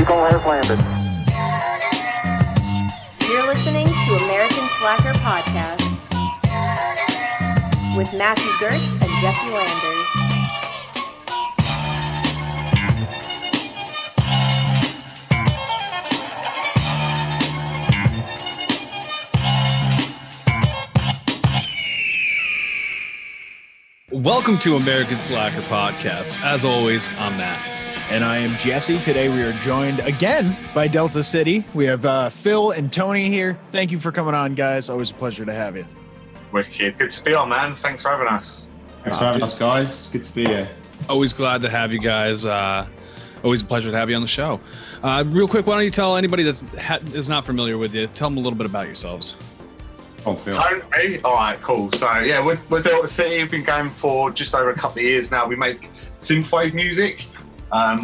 Eagle has landed. You're listening to American Slacker Podcast with Matthew Gertz and Jesse Landers. Welcome to American Slacker Podcast. As always, I'm Matt. And I am Jesse. Today we are joined again by Deltacity. We have Phil and Tony here. Thank you for coming on, guys. Always a pleasure to have you. Wicked. Good to be on, man. Thanks for having us. Thanks for having us, guys. Good to be here. Always glad to have you guys. Always a pleasure to have you on the show. Real quick, why don't you tell anybody that's is not familiar with you, tell them a little bit about yourselves. Oh, Phil. Tony? All right, cool. So, yeah, we're Deltacity. We've been going for just over a couple of years now. We make synthwave music,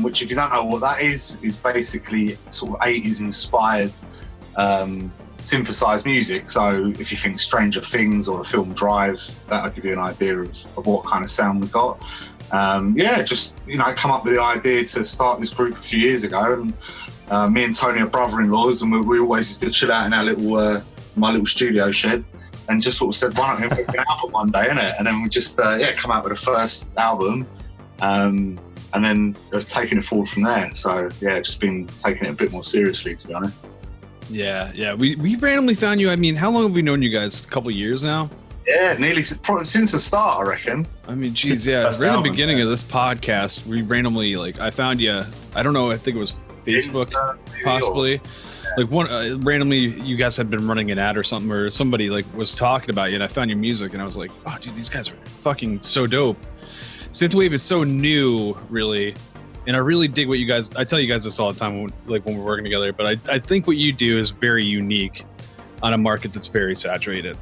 which, if you don't know what that is basically sort of 80s inspired synthesized music. So if you think Stranger Things or the film Drive, that'll give you an idea of what kind of sound we've got. Just, come up with the idea to start this group a few years ago. And me and Tony are brother-in-laws, and we always used to chill out in our my little studio shed, and just sort of said, why don't we make an album one day, innit? And then we just, come out with the first album, and then have taken it forward from there. So, just been taking it a bit more seriously, to be honest. Yeah. We randomly found you. I mean, how long have we known you guys? A couple of years now? Yeah, nearly since the start, I reckon. I mean, geez, right at the beginning of this podcast, we randomly, I found you, I don't know, I think it was Facebook, possibly. Randomly, you guys had been running an ad or something, or somebody was talking about you, and I found your music, and I was like, oh, dude, these guys are fucking so dope. Synthwave is so new, really, and I really dig what you guys. I tell you guys this all the time when we're working together, but I think what you do is very unique on a market that's very saturated.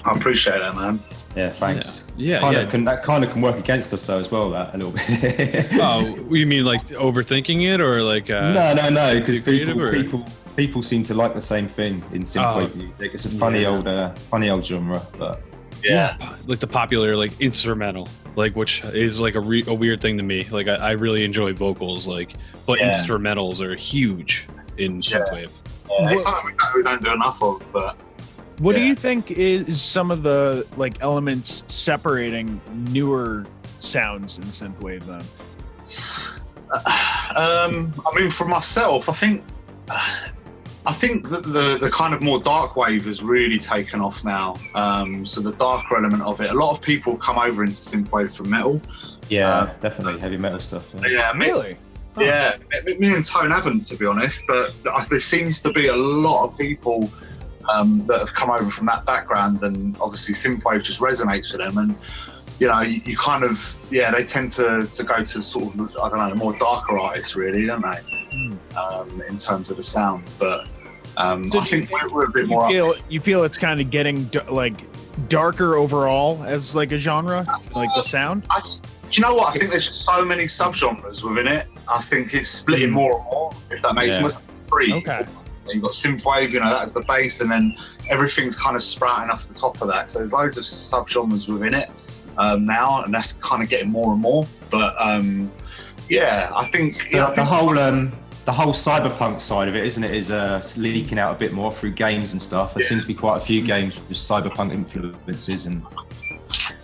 I appreciate that, man. Yeah, thanks. Yeah. That kind of can work against us though as well. That a little bit. Oh, you mean overthinking it, or No, because people seem to like the same thing in synthwave music. It's a funny old genre, but like the popular instrumental, which is a weird thing to me. I really enjoy vocals, but instrumentals are huge in synthwave. It's something we don't do enough of, but. What do you think is some of the elements separating newer sounds in synthwave then? I mean, for myself, I think that the kind of more dark wave has really taken off now. So the darker element of it, a lot of people come over into synthwave from metal. Yeah, definitely heavy metal stuff. Really? Yeah, me and Tone haven't, to be honest, but there seems to be a lot of people that have come over from that background, and obviously synthwave just resonates with them, and you kind of they tend to go to sort of, I don't know, more darker artists, really, don't they? In terms of the sound, but I think we're a bit more. You feel it's kind of getting darker overall as a genre, the sound. Do you know what? I think there's just so many subgenres within it. I think it's splitting more and more, if that makes sense. Okay. You've got synthwave, that's the base, and then everything's kind of sprouting off the top of that. So there's loads of subgenres within it now, and that's kind of getting more and more. But I think the whole cyberpunk side of it, isn't it, is leaking out a bit more through games and stuff. There seems to be quite a few games with cyberpunk influences and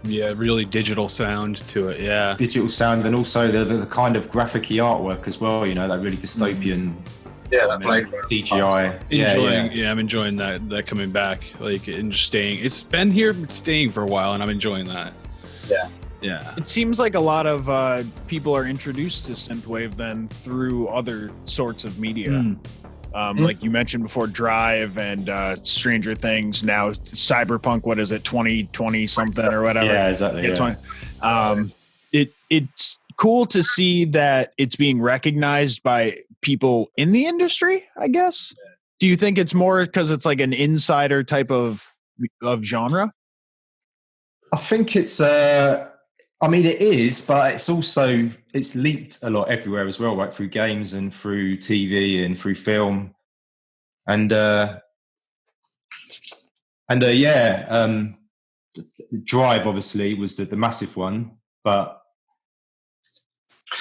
really digital sound to it. Yeah, digital sound, and also the kind of graphic-y artwork as well. That really dystopian. That CGI. I'm enjoying that coming back, and just staying. It's been here, but staying for a while, and I'm enjoying that. Yeah. It seems like a lot of people are introduced to synthwave then through other sorts of media. Like you mentioned before, Drive and Stranger Things. Now Cyberpunk, what is it, 2020 something or whatever? Yeah, exactly. 20. It's cool to see that it's being recognized by people in the industry, I guess. Do you think it's more because it's an insider type of genre? I think it's it is, but it's leaked a lot everywhere as well, right? Through games and through TV and through film. And Drive obviously was the massive one, but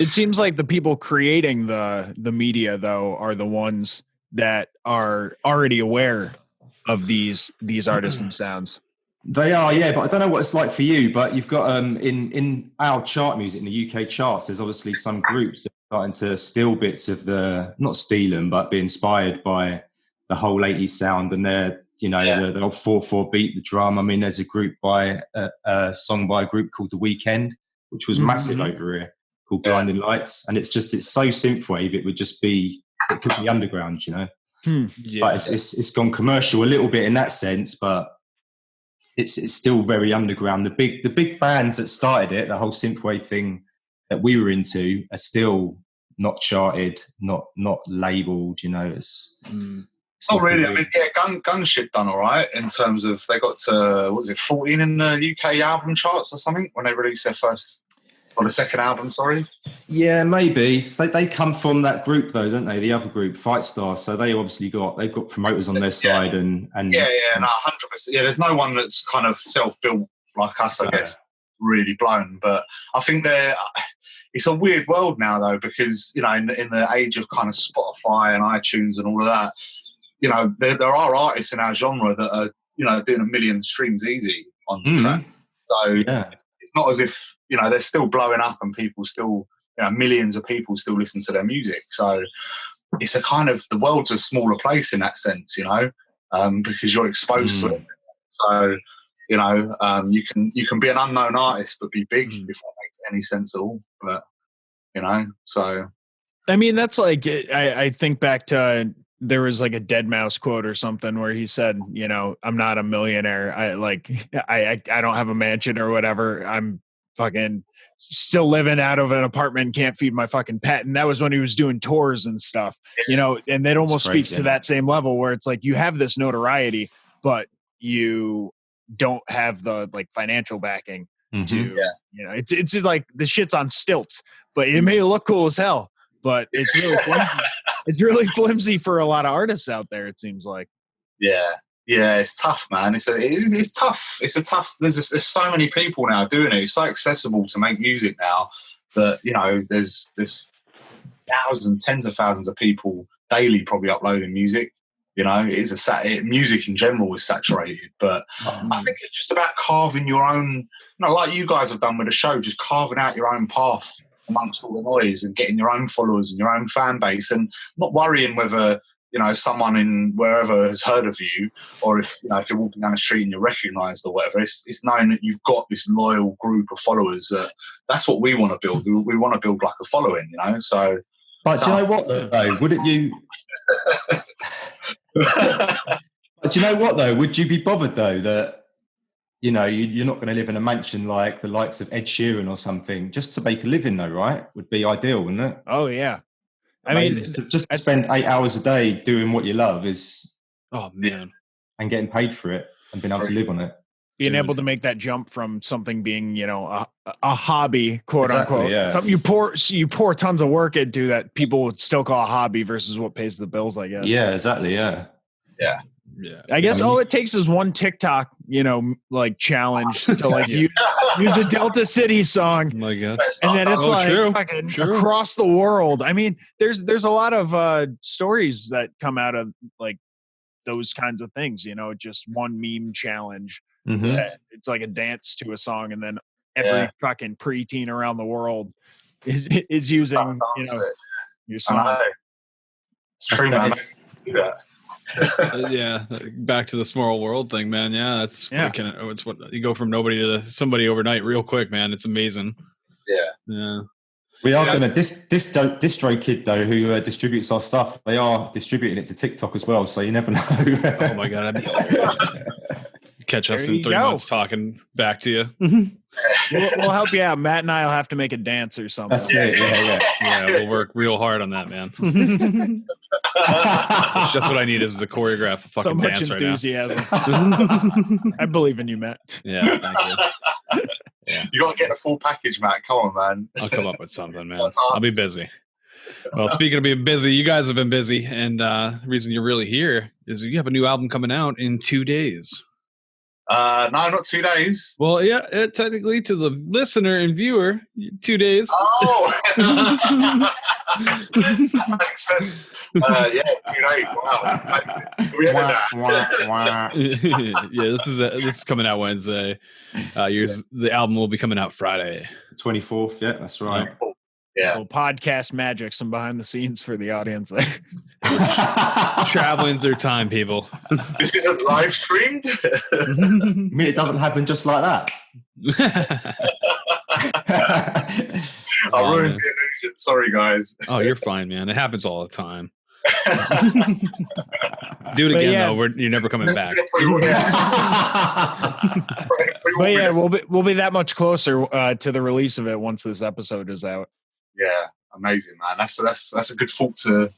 it seems like the people creating the media, though, are the ones that are already aware of these artists and sounds. They are, yeah, but I don't know what it's like for you, but you've got in our chart music, in the UK charts, there's obviously some groups that are starting to steal bits of not steal them, but be inspired by the whole 80s sound, and they're, the old 4/4 beat, the drum. I mean, there's a song by a group called The Weeknd, which was massive over here. called Blinding Lights, and it's so synthwave. It could be underground, you know. But it's gone commercial a little bit in that sense, but it's still very underground. The big bands that started it, the whole synthwave thing that we were into, are still not charted, not labeled. You know, it's not really. I mean, Gunship done all right in terms of they got to 14 in the UK album charts or something when they released their first. Or the second album, sorry. Yeah, maybe they come from that group though, don't they? The other group, Fight Star. So they've got promoters on their side and 100%. Yeah, there's no one that's kind of self-built like us, I guess, really blown. But I think it's a weird world now though, because you know, in the age of kind of Spotify and iTunes and all of that, you know, there are artists in our genre that are, you know, doing 1 million streams easy on the track. So it's not as if, you know, they're still blowing up and people still, you know, millions of people still listen to their music. So it's a kind of, the world's a smaller place in that sense, you know, because you're exposed to it. So, you know, you can be an unknown artist but be big, if that makes any sense at all. But, you know, so. I mean, that's like, I think back to, there was like a Deadmau5 quote or something where he said, you know, I'm not a millionaire. I don't have a mansion or whatever. I'm fucking still living out of an apartment, can't feed my fucking pet. And that was when he was doing tours and stuff, you know, and that almost speaks to that same level where it's like, you have this notoriety, but you don't have the like financial backing to, you know, it's like the shit's on stilts, but it may look cool as hell, but it's really flimsy. It's really flimsy for a lot of artists out there, it seems like. Yeah, it's tough, man. It's tough. It's a tough. There's so many people now doing it. It's so accessible to make music now that, you know, there's thousands, tens of thousands of people daily probably uploading music. You know, music in general is saturated, but I think it's just about carving your own. You know, like you guys have done with the show, just carving out your own path amongst all the noise and getting your own followers and your own fan base, and not worrying whether, you know, someone in wherever has heard of you, or if, you know, if you're walking down the street and you're recognised or whatever. It's knowing that you've got this loyal group of followers. That's what we want to build. We want to build like a following, you know. So, but do you know what though? Wouldn't you? But do you know what though? Would you be bothered though that, you know, you're not going to live in a mansion like the likes of Ed Sheeran or something just to make a living though, right? Would be ideal, wouldn't it? Oh yeah. I mean, just spend 8 hours a day doing what you love is, oh man, and getting paid for it and being able to live on it. Being able to make that jump from something being, you know, a hobby, quote unquote, something you pour tons of work into that people would still call a hobby versus what pays the bills, I guess. Yeah, exactly. Yeah. I guess all it takes is one TikTok, you know, like challenge to like use a Deltacity song. Oh my God. And then it's true. Across the world. I mean, there's a lot of stories that come out of like those kinds of things, you know, just one meme challenge. It's like a dance to a song, and then every fucking preteen around the world is using, you know, your song. It's true, man. Yeah, back to the small world thing, man. Yeah, it's what you go from nobody to somebody overnight real quick, man. It's amazing. Yeah. We are going to Distro Kid though, who distributes our stuff. They are distributing it to TikTok as well, so you never know. Oh my God, that'd be hilarious. Catch us in 3 months talking back to you. We'll help you out. Matt and I will have to make a dance or something. That's it. Yeah. We'll work real hard on that, man. That's just what I need is to choreograph a fucking dance right now. So much enthusiasm. I believe in you, Matt. Yeah, thank you. Yeah. You got to get a full package, Matt. Come on, man. I'll come up with something, man. I'll be busy. Well, speaking of being busy, you guys have been busy, and the reason you're really here is you have a new album coming out in 2 days. No, not 2 days. Well, yeah, technically to the listener and viewer, 2 days. Oh, that makes sense. 2 days. Wow. Yeah, this is coming out Wednesday. The album will be coming out Friday, 24th. Yeah, that's right. Yeah. Well, podcast magic, some behind the scenes for the audience there. Traveling through time, people. This isn't live streamed. I mean, it doesn't happen just like that. I ruined the illusion. Sorry, guys. Oh, you're fine, man. It happens all the time. Do it again, though. You're never coming back. But yeah, we'll be that much closer to the release of it once this episode is out. Yeah, amazing, man. That's a good thought to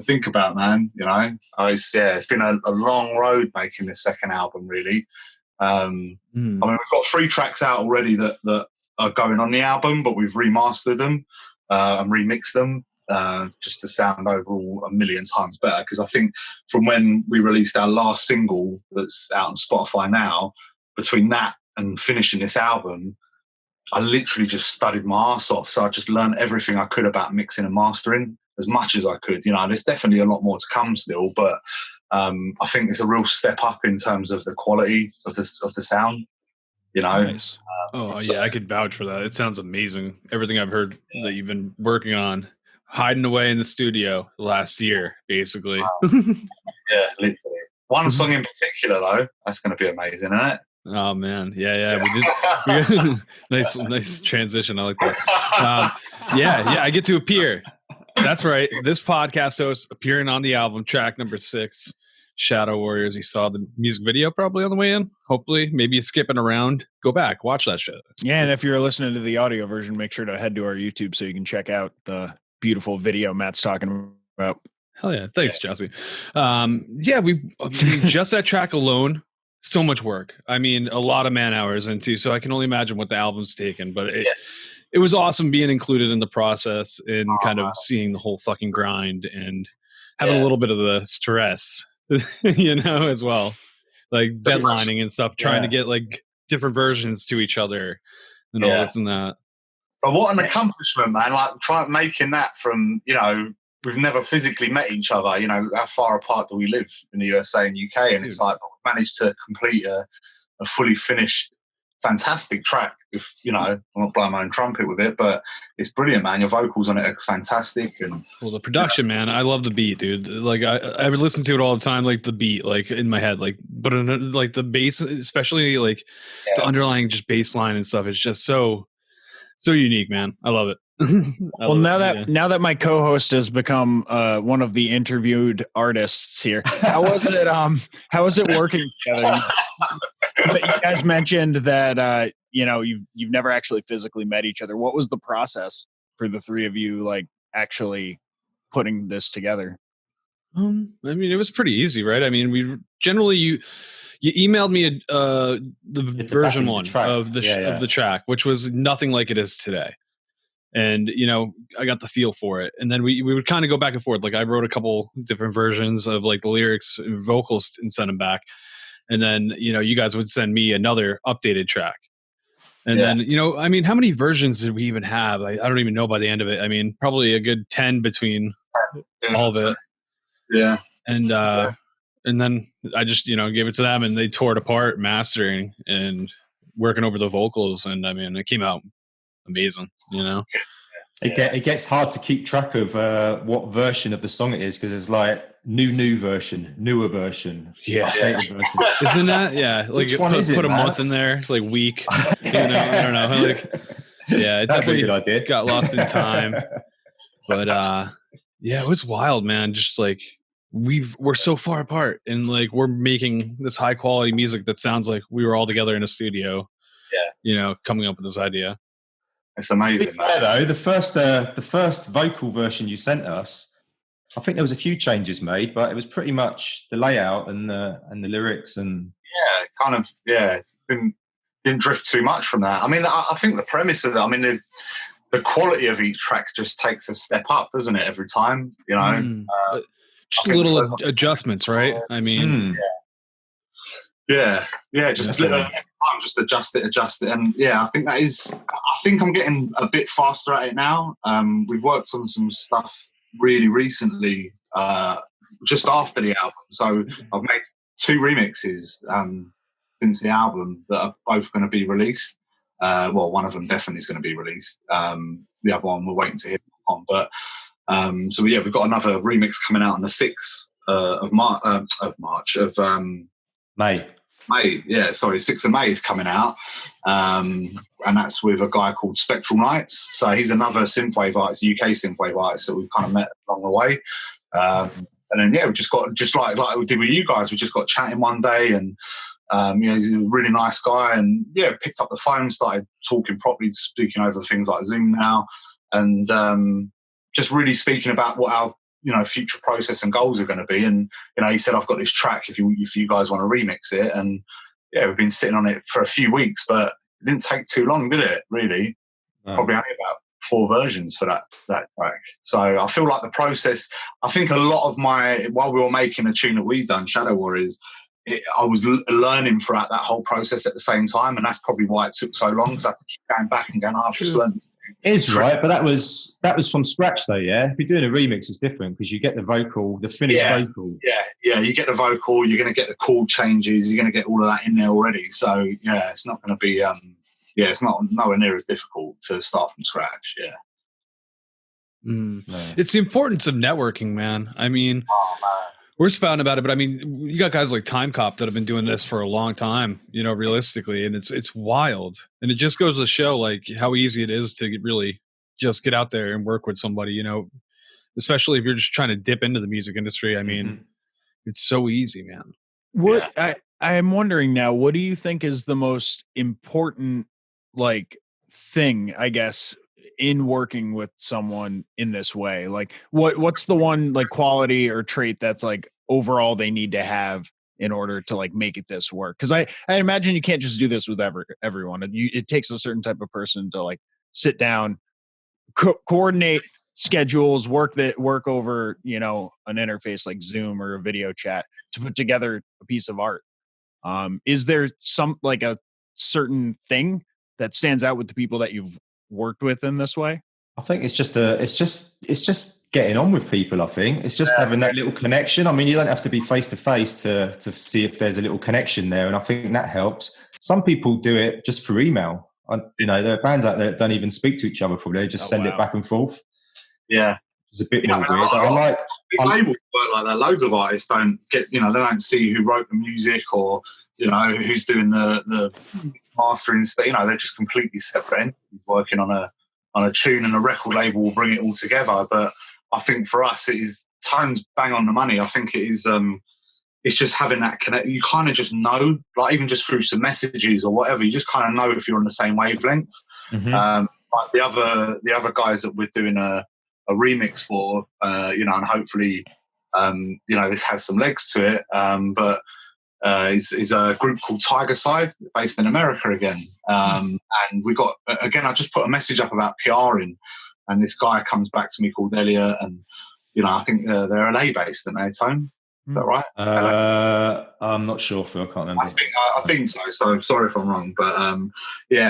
think about, man. You know, it's been a long road making this second album, really. I mean, we've got 3 tracks out already that are going on the album, but we've remastered them and remixed them just to sound overall a million times better. Because I think from when we released our last single that's out on Spotify now, between that and finishing this album, I literally just studied my arse off. So I just learned everything I could about mixing and mastering as much as I could. You know, there's definitely a lot more to come still, but I think it's a real step up in terms of the quality of the sound. You know, nice. Yeah, I could vouch for that. It sounds amazing. Everything I've heard that you've been working on, hiding away in the studio last year, basically. Yeah, literally. One song in particular, though, that's going to be amazing, isn't it? Oh man, yeah. We did. nice transition. I like that. Yeah. I get to appear. That's right. This podcast host appearing on the album, track number 6, Shadow Warriors. You saw the music video probably on the way in. Hopefully, maybe you're skipping around. Go back, watch that shit. Yeah, and if you're listening to the audio version, make sure to head to our YouTube so you can check out the beautiful video Matt's talking about. Hell yeah. Thanks, Jesse. We just that track alone, so much work. I mean, a lot of man hours into, so I can only imagine what the album's taken, but it was awesome being included in the process and kind of seeing the whole fucking grind and having a little bit of the stress, you know, as well. Like deadlining and stuff, trying to get like different versions to each other and all this and that. But what an accomplishment, man. Like making that from, you know, we've never physically met each other. You know, how far apart do we live in the USA and UK? And it's like we've managed to complete a fully finished, fantastic track. If you know, I'm not blowing my own trumpet with it, but it's brilliant, man. Your vocals on it are fantastic. And the production, man, I love the beat, dude. Like I would listen to it all the time, like the beat, like in my head, like but like the bass, especially like the underlying just bass line and stuff. It's just so unique, man. I love it. Now that my co-host has become one of the interviewed artists here, how was it working together? You guys mentioned that you've never actually physically met each other. What was the process for the three of you, like actually putting this together? I mean, it was pretty easy, right? I mean, we generally you emailed me the version 1 of the track, which was nothing like it is today. And, you know, I got the feel for it. And then we would kind of go back and forth. Like I wrote a couple different versions of like the lyrics and vocals and send them back. And then, you know, you guys would send me another updated track. And then, you know, I mean, how many versions did we even have? I don't even know by the end of it. I mean, probably a good 10 between all of it. Yeah. And then I just, you know, gave it to them and they tore it apart, mastering and working over the vocals. And I mean, it came out amazing, you know. It gets hard to keep track of what version of the song it is because it's like newer version, updated version. Isn't that like which one is it? Put a month in there, like week. You know, I don't know. Like, it definitely got lost in time. But it was wild, man. Just like we're so far apart, and like we're making this high quality music that sounds like we were all together in a studio. Yeah, you know, coming up with this idea. It's amazing. Fair, though, the first vocal version you sent us, I think there was a few changes made, but it was pretty much the layout and the lyrics and didn't drift too much from that. I mean, I think the premise of that, I mean, the quality of each track just takes a step up, doesn't it? Every time, you know, just little adjustments, right? I mean, just little. I'm just adjust it, and I think that is. I think I'm getting a bit faster at it now. We've worked on some stuff really recently, just after the album. So I've made 2 remixes since the album that are both going to be released. Well, one of them definitely is going to be released. The other one we're waiting to hear on. But we've got another remix coming out on the 6th of May. May. Yeah, sorry, 6th of May is coming out, and that's with a guy called Spectral Knights. So he's another synthwave artist, UK synthwave artist that we've kind of met along the way. And then we just got like we did with you guys. We just got chatting one day, and he's a really nice guy, and picked up the phone, started talking properly, speaking over things like Zoom now, and just really speaking about what our future process and goals are going to be. And he said, I've got this track if you guys want to remix it. And we've been sitting on it for a few weeks, but it didn't take too long, did it? Really? Probably only about 4 versions for that track. So I feel like the process, I think a lot of while we were making a tune that we've done, Shadow Warriors, I was learning throughout that whole process at the same time, and that's probably why it took so long, because I had to keep going back and going, I've just learned this. It is right, but that was from scratch though, yeah? If you're doing a remix, it's different, because you get the vocal, the finished vocal. Yeah, you get the vocal, you're going to get the chord changes, you're going to get all of that in there already. So, it's not going to be, it's not nowhere near as difficult to start from scratch, No. It's the importance of networking, man. I mean... We're spouting about it, but I mean, you got guys like Time Cop that have been doing this for a long time, realistically, and it's wild. And it just goes to show like how easy it is to really just get out there and work with somebody, especially if you're just trying to dip into the music industry. I mean, it's so easy, man. What I am wondering now, what do you think is the most important thing, I guess, in working with someone in this way? Like what's the one quality or trait that's overall they need to have in order to make it this work? Because I imagine you can't just do this with everyone. It takes a certain type of person to sit down, coordinate schedules, work over an interface like Zoom or a video chat to put together a piece of art. Is there some a certain thing that stands out with the people that you've worked with in this way? I think it's just getting on with people. I think it's just having that little connection. I mean, you don't have to be face to face to see if there's a little connection there, and I think that helps. Some people do it just for email. There are bands out there that don't even speak to each other. Probably they just send it back and forth. Yeah, it's a bit more weird. I labels work like that. Loads of artists don't get, they don't see who wrote the music or who's doing the mastering. They're just completely separate entities working on a tune, and a record label will bring it all together. But I think for us, it is Tone's bang on the money. I think it is. It's just having that connect. You kind of just know, even just through some messages or whatever, you just kind of know if you're on the same wavelength. Like the other guys that we're doing a remix for, and hopefully, this has some legs to it. But is a group called Tiger Side, based in America again. And we got, again, I just put a message up about PRing, and this guy comes back to me called Elliot, and, I think they're LA based, aren't they, Tone? Is that right? I'm not sure, Phil. I can't remember. I think so. So sorry if I'm wrong, but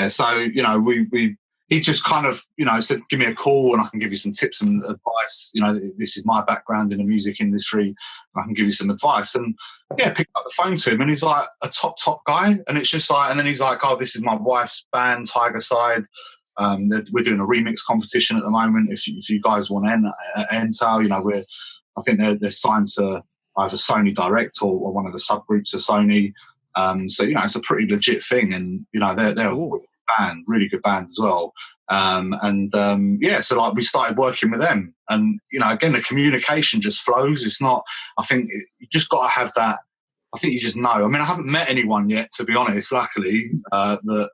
So he just kind of said, give me a call and I can give you some tips and advice. This is my background in the music industry. And I can give you some advice. And picked up the phone to him, and he's like a top guy. And it's just and then he's like, oh, this is my wife's band, Tiger Side. We're doing a remix competition at the moment. If you guys want to enter, I think they're signed to either Sony Direct or one of the subgroups of Sony. So it's a pretty legit thing, and they're cool. Really good band as well. So we started working with them, and again, the communication just flows. It's not. I think you just got to have that. I think you just know. I mean, I haven't met anyone yet, to be honest. Luckily, that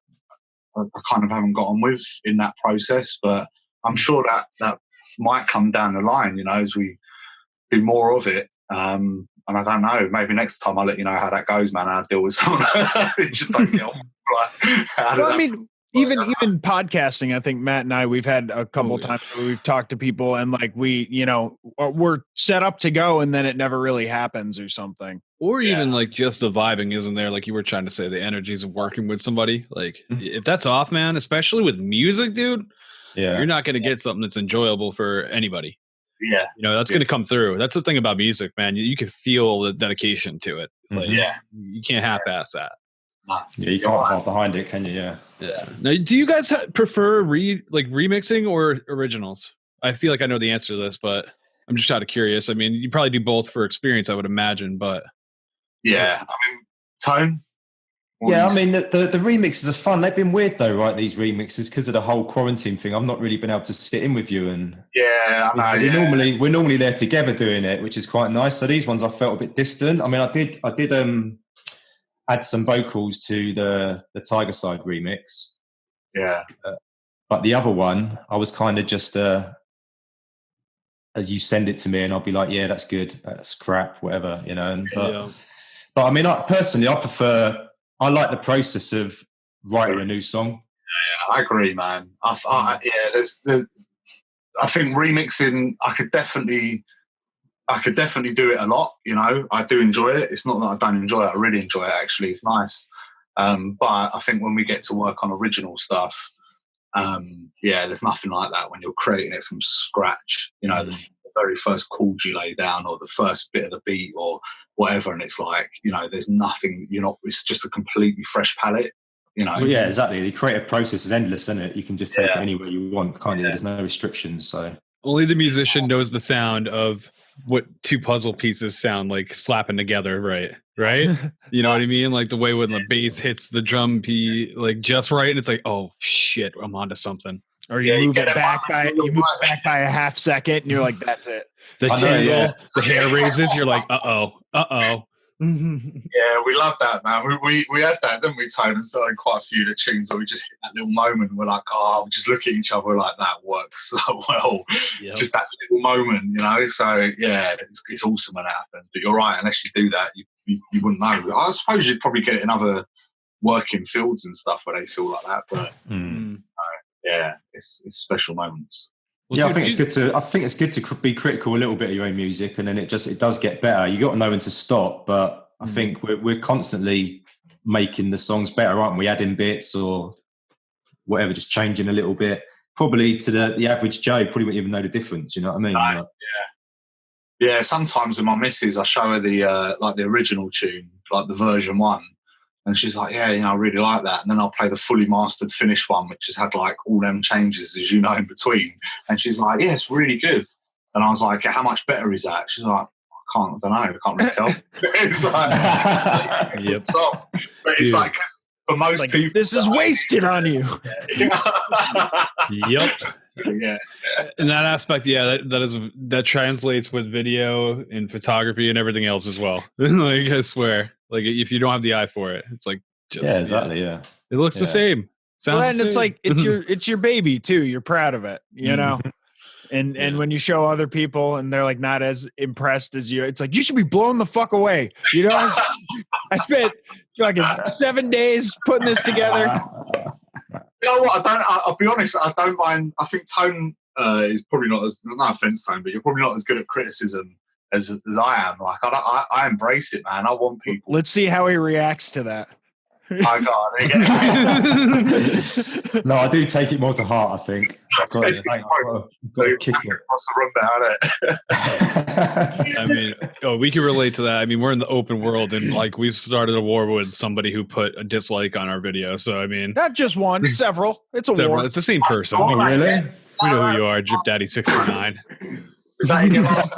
I kind of haven't got on with in that process, but I'm sure that might come down the line. As we do more of it. And I don't know, maybe next time I'll let you know how that goes, man. I'll deal with someone. Just don't get on. Even podcasting, I think Matt and I, we've had a couple times where we've talked to people and we're set up to go, and then it never really happens or something. Or even just the vibing isn't there, like you were trying to say, the energies of working with somebody. If that's off, man, especially with music, dude, you're not going to get something that's enjoyable for anybody. Yeah. That's going to come through. That's the thing about music, man. You can feel the dedication to it. You can't half-ass that. Yeah, you can't hide behind it, can you? Yeah. Now, do you guys prefer remixing or originals? I feel like I know the answer to this, but I'm just out of curious. I mean, you probably do both for experience, I would imagine, but. Yeah. I mean, Tone? Yeah, I mean, the remixes are fun. They've been weird though, right? These remixes, because of the whole quarantine thing. I've not really been able to sit in with you, and yeah, I know. we're normally there together doing it, which is quite nice. So these ones I felt a bit distant. I mean, I did add some vocals to the Tiger Side remix. Yeah, but the other one, I was kind of just you send it to me, and I'll be like, yeah, that's good, that's crap, whatever, you know. But I mean, I like the process of writing a new song. Yeah, I agree, man. I think remixing, I could definitely do it a lot. You know, I do enjoy it. It's not that I don't enjoy it. I really enjoy it. Actually, it's nice. But I think when we get to work on original stuff, there's nothing like that when you're creating it from scratch. You know, the very first chord you lay down, or the first bit of the beat, or whatever, and it's like, you know, there's nothing. It's just a completely fresh palette. You know. Well, yeah, exactly. The creative process is endless, isn't it? You can just take it anywhere you want, can't you? There's no restrictions. So only the musician knows the sound of what two puzzle pieces sound like slapping together, right? You know what I mean? Like the way when the bass hits the drum beat, like just right, and it's like, oh shit, I'm onto something. Or you move it back by a half second, and you're like, that's it. The tingle, the hair raises. You're like, uh oh. Yeah, we love that, man. We had that, didn't we, Tone? And started quite a few of the tunes where we just hit that little moment. And we're like, we just look at each other like, that works so well. Yep. Just that little moment, you know. So yeah, it's awesome when it happens. But you're right. Unless you do that, you wouldn't know. I suppose you'd probably get it in other working fields and stuff where they feel like that. But yeah, it's special moments. Well, yeah, I think it's good to be critical a little bit of your own music, and then it does get better. You got to know when to stop, but I think we're constantly making the songs better, aren't we? Adding bits or whatever, just changing a little bit. Probably to the average Joe, probably wouldn't even know the difference. You know what I mean? Yeah. Sometimes with my missus, I show her the original tune, like the version 1. And she's like, yeah, you know, I really like that. And then I'll play the fully mastered finished one, which has had like all them changes, as you know, in between. And she's like, yeah, it's really good. And I was like, how much better is that? She's like, I don't know. I can't really tell. It's like, yep. But it's like, cause for most people, this is wasted on you. Yep. Yeah. In that aspect, that translates with video and photography and everything else as well. Like, I swear. Like, if you don't have the eye for it, it's like just exactly. It looks the same. Sounds and it's like it's your baby too. You're proud of it, you know. And when you show other people and they're like not as impressed as you, it's like, you should be blown the fuck away. You know, I spent like 7 days putting this together. You know what? I'll be honest. I don't mind. I think Tone is probably not as, no offense, Tone, but you're probably not as good at criticism as I am. Like, I embrace it, man. I want people. Let's see how he reacts to that. No, I do take it more to heart, I think. I've got to kick it. I mean, we can relate to that. I mean, we're in the open world, and like, we've started a war with somebody who put a dislike on our video. So, I mean, not just one, several. It's a war. It's the same person. Oh, really? We know who you are, Drip Daddy 69. Is that in your last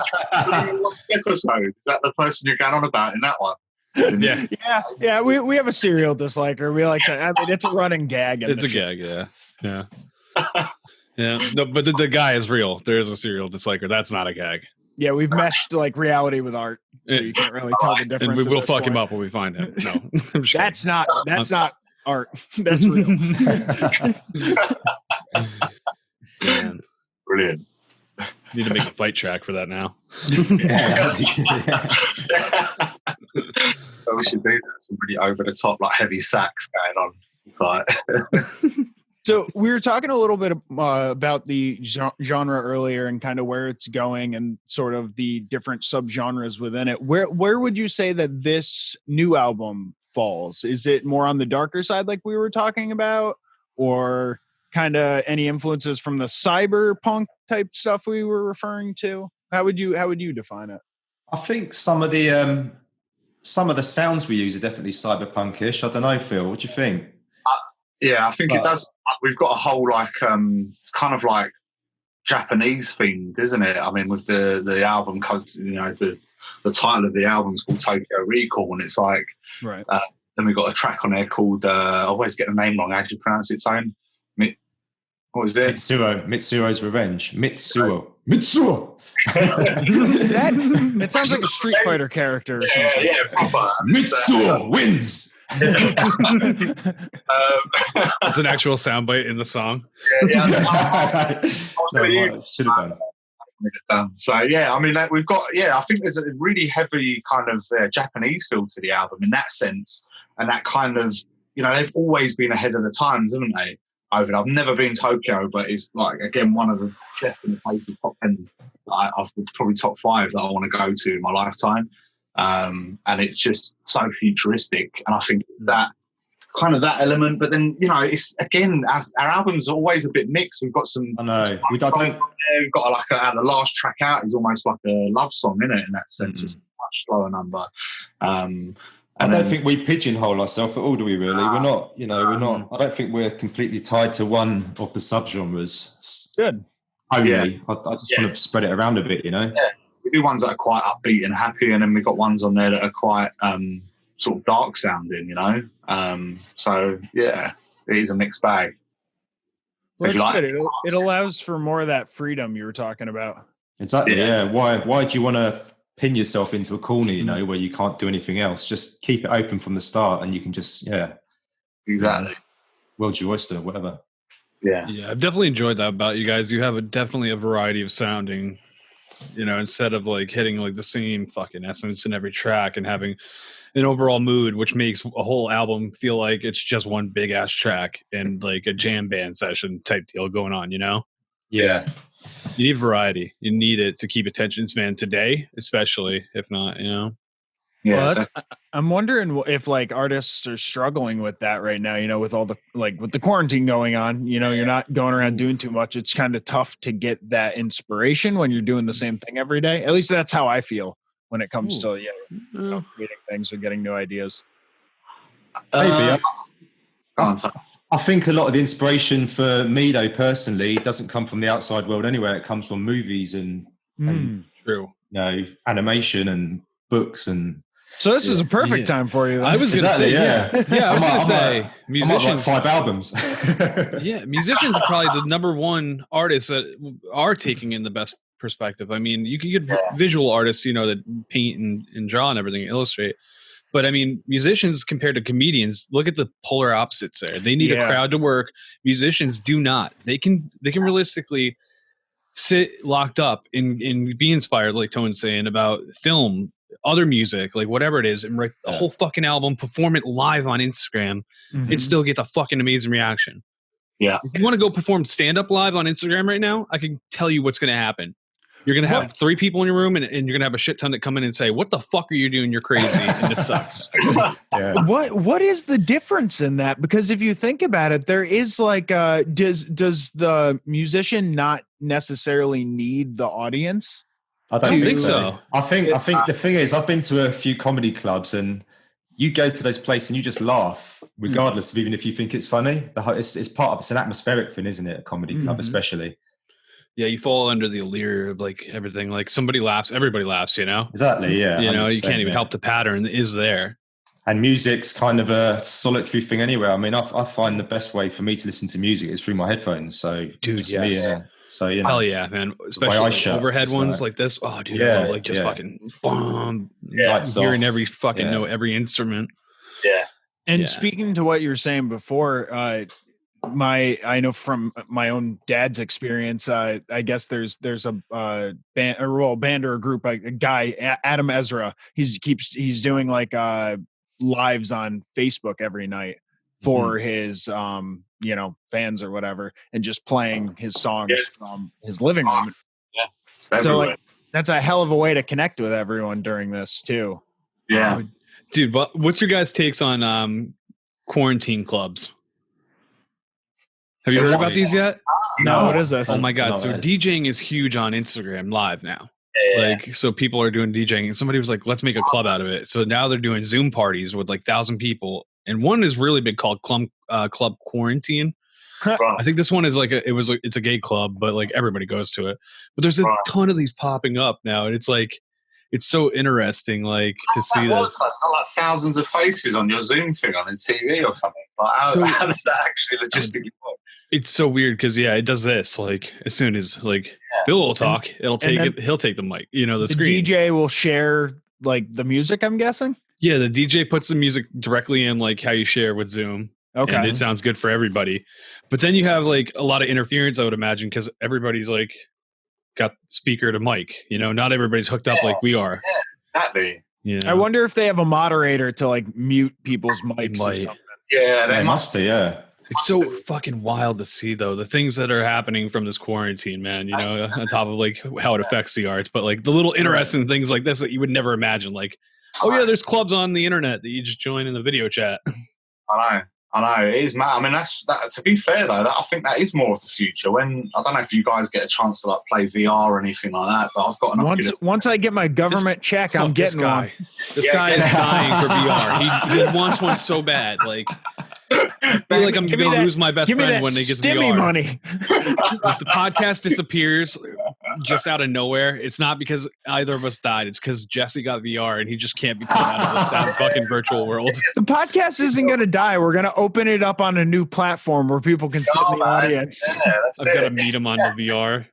episode? Is that the person you're going on about in that one? Yeah. We have a serial disliker. We like to. I mean, it's a running gag. It's a gag. Yeah. No, but the guy is real. There is a serial disliker. That's not a gag. Yeah, we've meshed like reality with art, so you can't really tell the difference. And we will fuck him up when we find him. No, I'm sure. That's not art. That's real. Man. Brilliant. Need to make a fight track for that now. We should do that. Some pretty over the top, like heavy sax going on. So we were talking a little bit about the genre earlier and kind of where it's going and sort of the different subgenres within it. Where would you say that this new album falls? Is it more on the darker side, like we were talking about, or kind of any influences from the cyberpunk type stuff we were referring to? How would you define it? I think some of the sounds we use are definitely cyberpunkish. I don't know, Phil. What do you think? I think it does. We've got a whole like kind of like Japanese themed, isn't it? I mean, with the album, you know, the title of the album is called Tokyo Recall, and it's like Then we got a track on there called I always get the name wrong. How do you pronounce it, Tone? What was it? Mitsuo's Revenge. Mitsuo. It sounds like a Street Fighter character or something. Yeah, proper. Mitsuo wins. It's an actual soundbite in the song. Should have done. So yeah, I mean, we've got I think there's a really heavy kind of Japanese feel to the album in that sense, and that kind of they've always been ahead of the times, haven't they? I've never been Tokyo, but it's like again one of the definite places top 10. I've probably top 5 that I want to go to in my lifetime, and it's just so futuristic, and I think that kind of that element. But then it's again as our albums are always a bit mixed. We've got some. I know. We've got like the last track out is almost like a love song, isn't it? In that sense, it's a much slower number. I don't think we pigeonhole ourselves at all, do we? Really, we're not. We're not. I don't think we're completely tied to one of the subgenres. Good. Only, I just want to spread it around a bit. Yeah, we do ones that are quite upbeat and happy, and then we've got ones on there that are quite sort of dark sounding. So yeah, it is a mixed bag. Well, good. It allows for more of that freedom you were talking about. Exactly. Yeah. Why do you want to pin yourself into a corner, where you can't do anything else? Just keep it open from the start, and you can just exactly. World's your oyster, whatever. Yeah, I've definitely enjoyed that about you guys. You have definitely a variety of sounding, instead of like hitting like the same fucking essence in every track and having an overall mood, which makes a whole album feel like it's just one big ass track and like a jam band session type deal going on, Yeah. You need variety. You need it to keep attention span today, especially if not, Yeah. Well, I'm wondering if like artists are struggling with that right now, with all the with the quarantine going on, you're not going around doing too much. It's kind of tough to get that inspiration when you're doing the same thing every day. At least that's how I feel when it comes to creating things or getting new ideas. Maybe. I think a lot of the inspiration for me, though, personally, doesn't come from the outside world anywhere. It comes from movies and true, animation and books. And so this is a perfect time for you. Then. I was going to say, I was going to say, musicians, 5 albums. Musicians are probably the number one artists that are taking in the best perspective. I mean, you can get visual artists, that paint and draw and everything, illustrate. But I mean, musicians compared to comedians, look at the polar opposites there. They need a crowd to work. Musicians do not. They can realistically sit locked up and be inspired, like Tone's saying, about film, other music, like whatever it is, and write a whole fucking album, perform it live on Instagram, and still get the fucking amazing reaction. Yeah. If you want to go perform stand-up live on Instagram right now, I can tell you what's going to happen. You're going to have 3 people in your room, and you're going to have a shit ton that come in and say, what the fuck are you doing? You're crazy, and this sucks. What is the difference in that? Because if you think about it, there is like, does the musician not necessarily need the audience? I don't think so. I think the thing is, I've been to a few comedy clubs, and you go to those places and you just laugh, regardless of even if you think it's funny. It's an atmospheric thing, isn't it? A comedy club, especially. Yeah, you fall under the allure of like everything. Like somebody laughs, everybody laughs, Exactly, yeah. You can't even help the pattern is there. And music's kind of a solitary thing anyway. I mean, I find the best way for me to listen to music is through my headphones. So, dude, yes. So, hell yeah, man. Especially like overhead ones like this. Oh, dude, fucking boom. Hearing every fucking note, every instrument. Yeah. And speaking to what you were saying before, I know from my own dad's experience, I guess there's a band or a group, a guy, Adam Ezra. He's doing like lives on Facebook every night for his fans or whatever, and just playing his songs from his living room. Yeah, so like that's a hell of a way to connect with everyone during this too. Yeah, dude. But what's your guys' takes on quarantine clubs? Have you heard about these yet? No, what is this? Oh my God. So DJing is huge on Instagram live now. So people are doing DJing, and somebody was like, let's make a club out of it. So now they're doing Zoom parties with like 1,000 people. And one is really big called Club Quarantine. I think this one is like it's a gay club, but like everybody goes to it. But there's a ton of these popping up now. And it's like, it's so interesting, like to see this. Like thousands of faces on your Zoom thing on a TV or something. Like, how does that actually logistically work? It's so weird because it does this. Like as soon as Phil will talk, he'll take the mic. The screen. DJ will share like the music. I'm guessing. Yeah, the DJ puts the music directly in like how you share with Zoom. Okay, and it sounds good for everybody. But then you have like a lot of interference, I would imagine, because everybody's like got speaker to mic. Not everybody's hooked up like we are. Yeah, exactly. Yeah. I wonder if they have a moderator to like mute people's mics. Yeah, they must. Yeah. It's so fucking wild to see, though, the things that are happening from this quarantine, man, on top of like how it affects the arts, but like the little interesting things like this that you would never imagine. Like, oh yeah, there's clubs on the internet that you just join in the video chat. I know. It is mad. I mean, that's to be fair though, I think that is more of the future. When I don't know if you guys get a chance to like play VR or anything like that, but I've got an once I get my government check, I'm getting one. This guy is dying for VR. He wants one so bad. Like, I feel like I'm going to lose my best friend when they get VR. Money. If the podcast disappears just out of nowhere, it's not because either of us died. It's because Jesse got VR and he just can't be pulled out of that fucking virtual world. The podcast isn't going to die. We're going to open it up on a new platform where people can sit in the audience. Yeah, I've got to meet him on the VR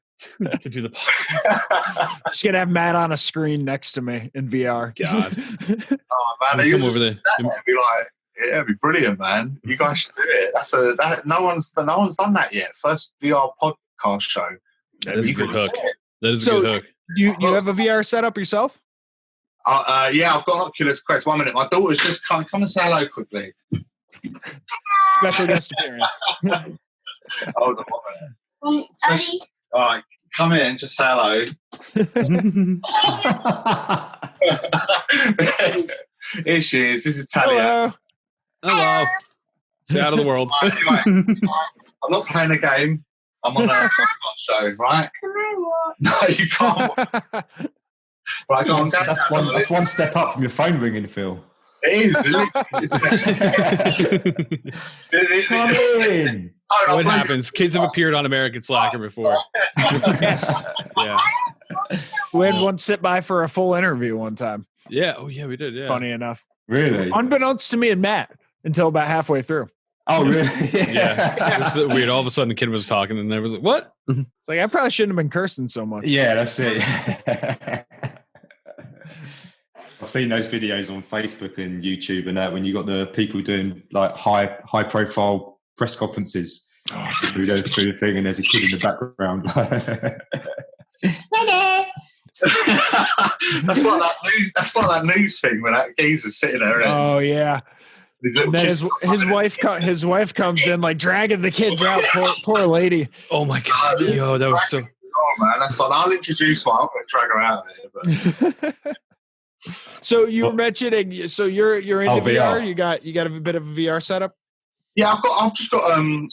to do the podcast. Just going to have Matt on a screen next to me in VR. God. Oh, man. Come over there. That'd be like, yeah, it'd be brilliant, man. You guys should do it. No one's done that yet. First VR podcast show. That is a good hook. That is a good hook. You have a VR setup yourself? Yeah, I've got an Oculus Quest. 1 minute. My daughter's just come and say hello quickly. Special guest appearance. Hold on 1 minute. All right, come in and just say hello. Here she is. This is Talia. Hello. Stay out of the world. Anyway, I'm not playing a game. I'm on a show, right? Can I watch? No, you can't. Right, go on. That's one step up from your phone ringing, Phil. It is. Come in. What happens? Kids have appeared on American Slacker before. Yeah. We had one sit by for a full interview one time. Yeah. Oh, yeah, we did. Yeah. Funny enough. Really? Unbeknownst to me and Matt until about halfway through. Oh, really? Yeah. It was weird. All of a sudden, the kid was talking, and there was like, "What?" Like, I probably shouldn't have been cursing so much. Yeah, that's it. I've seen those videos on Facebook and YouTube and that when you got the people doing like high profile press conferences through the thing, and there's a kid in the background. That's like that news thing where that geezer's sitting there. Oh yeah. And then his wife comes in like dragging the kids out. Poor lady. Oh my god, yo, that was so. Oh man, that's like I'll introduce one. I'm going to drag her out of here. But So you were mentioning, so you're into VR. VR. You got a bit of a VR setup. Yeah, I've just got.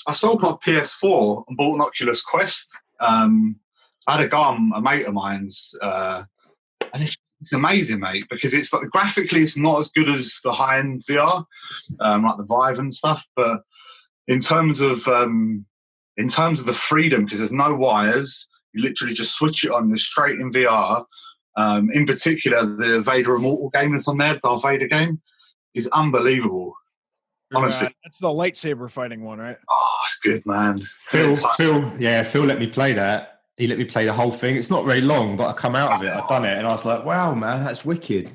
I sold my PS4 and bought an Oculus Quest. I had a guy, a mate of mine's, and it's amazing, mate, because it's like graphically it's not as good as the high-end VR, like the Vive and stuff. But in terms of the freedom, because there's no wires, you literally just switch it on. You're straight in VR. In particular, the Vader Immortal game that's on there, Darth Vader game, is unbelievable. Honestly, that's the lightsaber fighting one, right? Oh, it's good, man. Phil let me play that. He let me play the whole thing. It's not very long, but I come out of it. I've done it, and I was like, "Wow, man, that's wicked."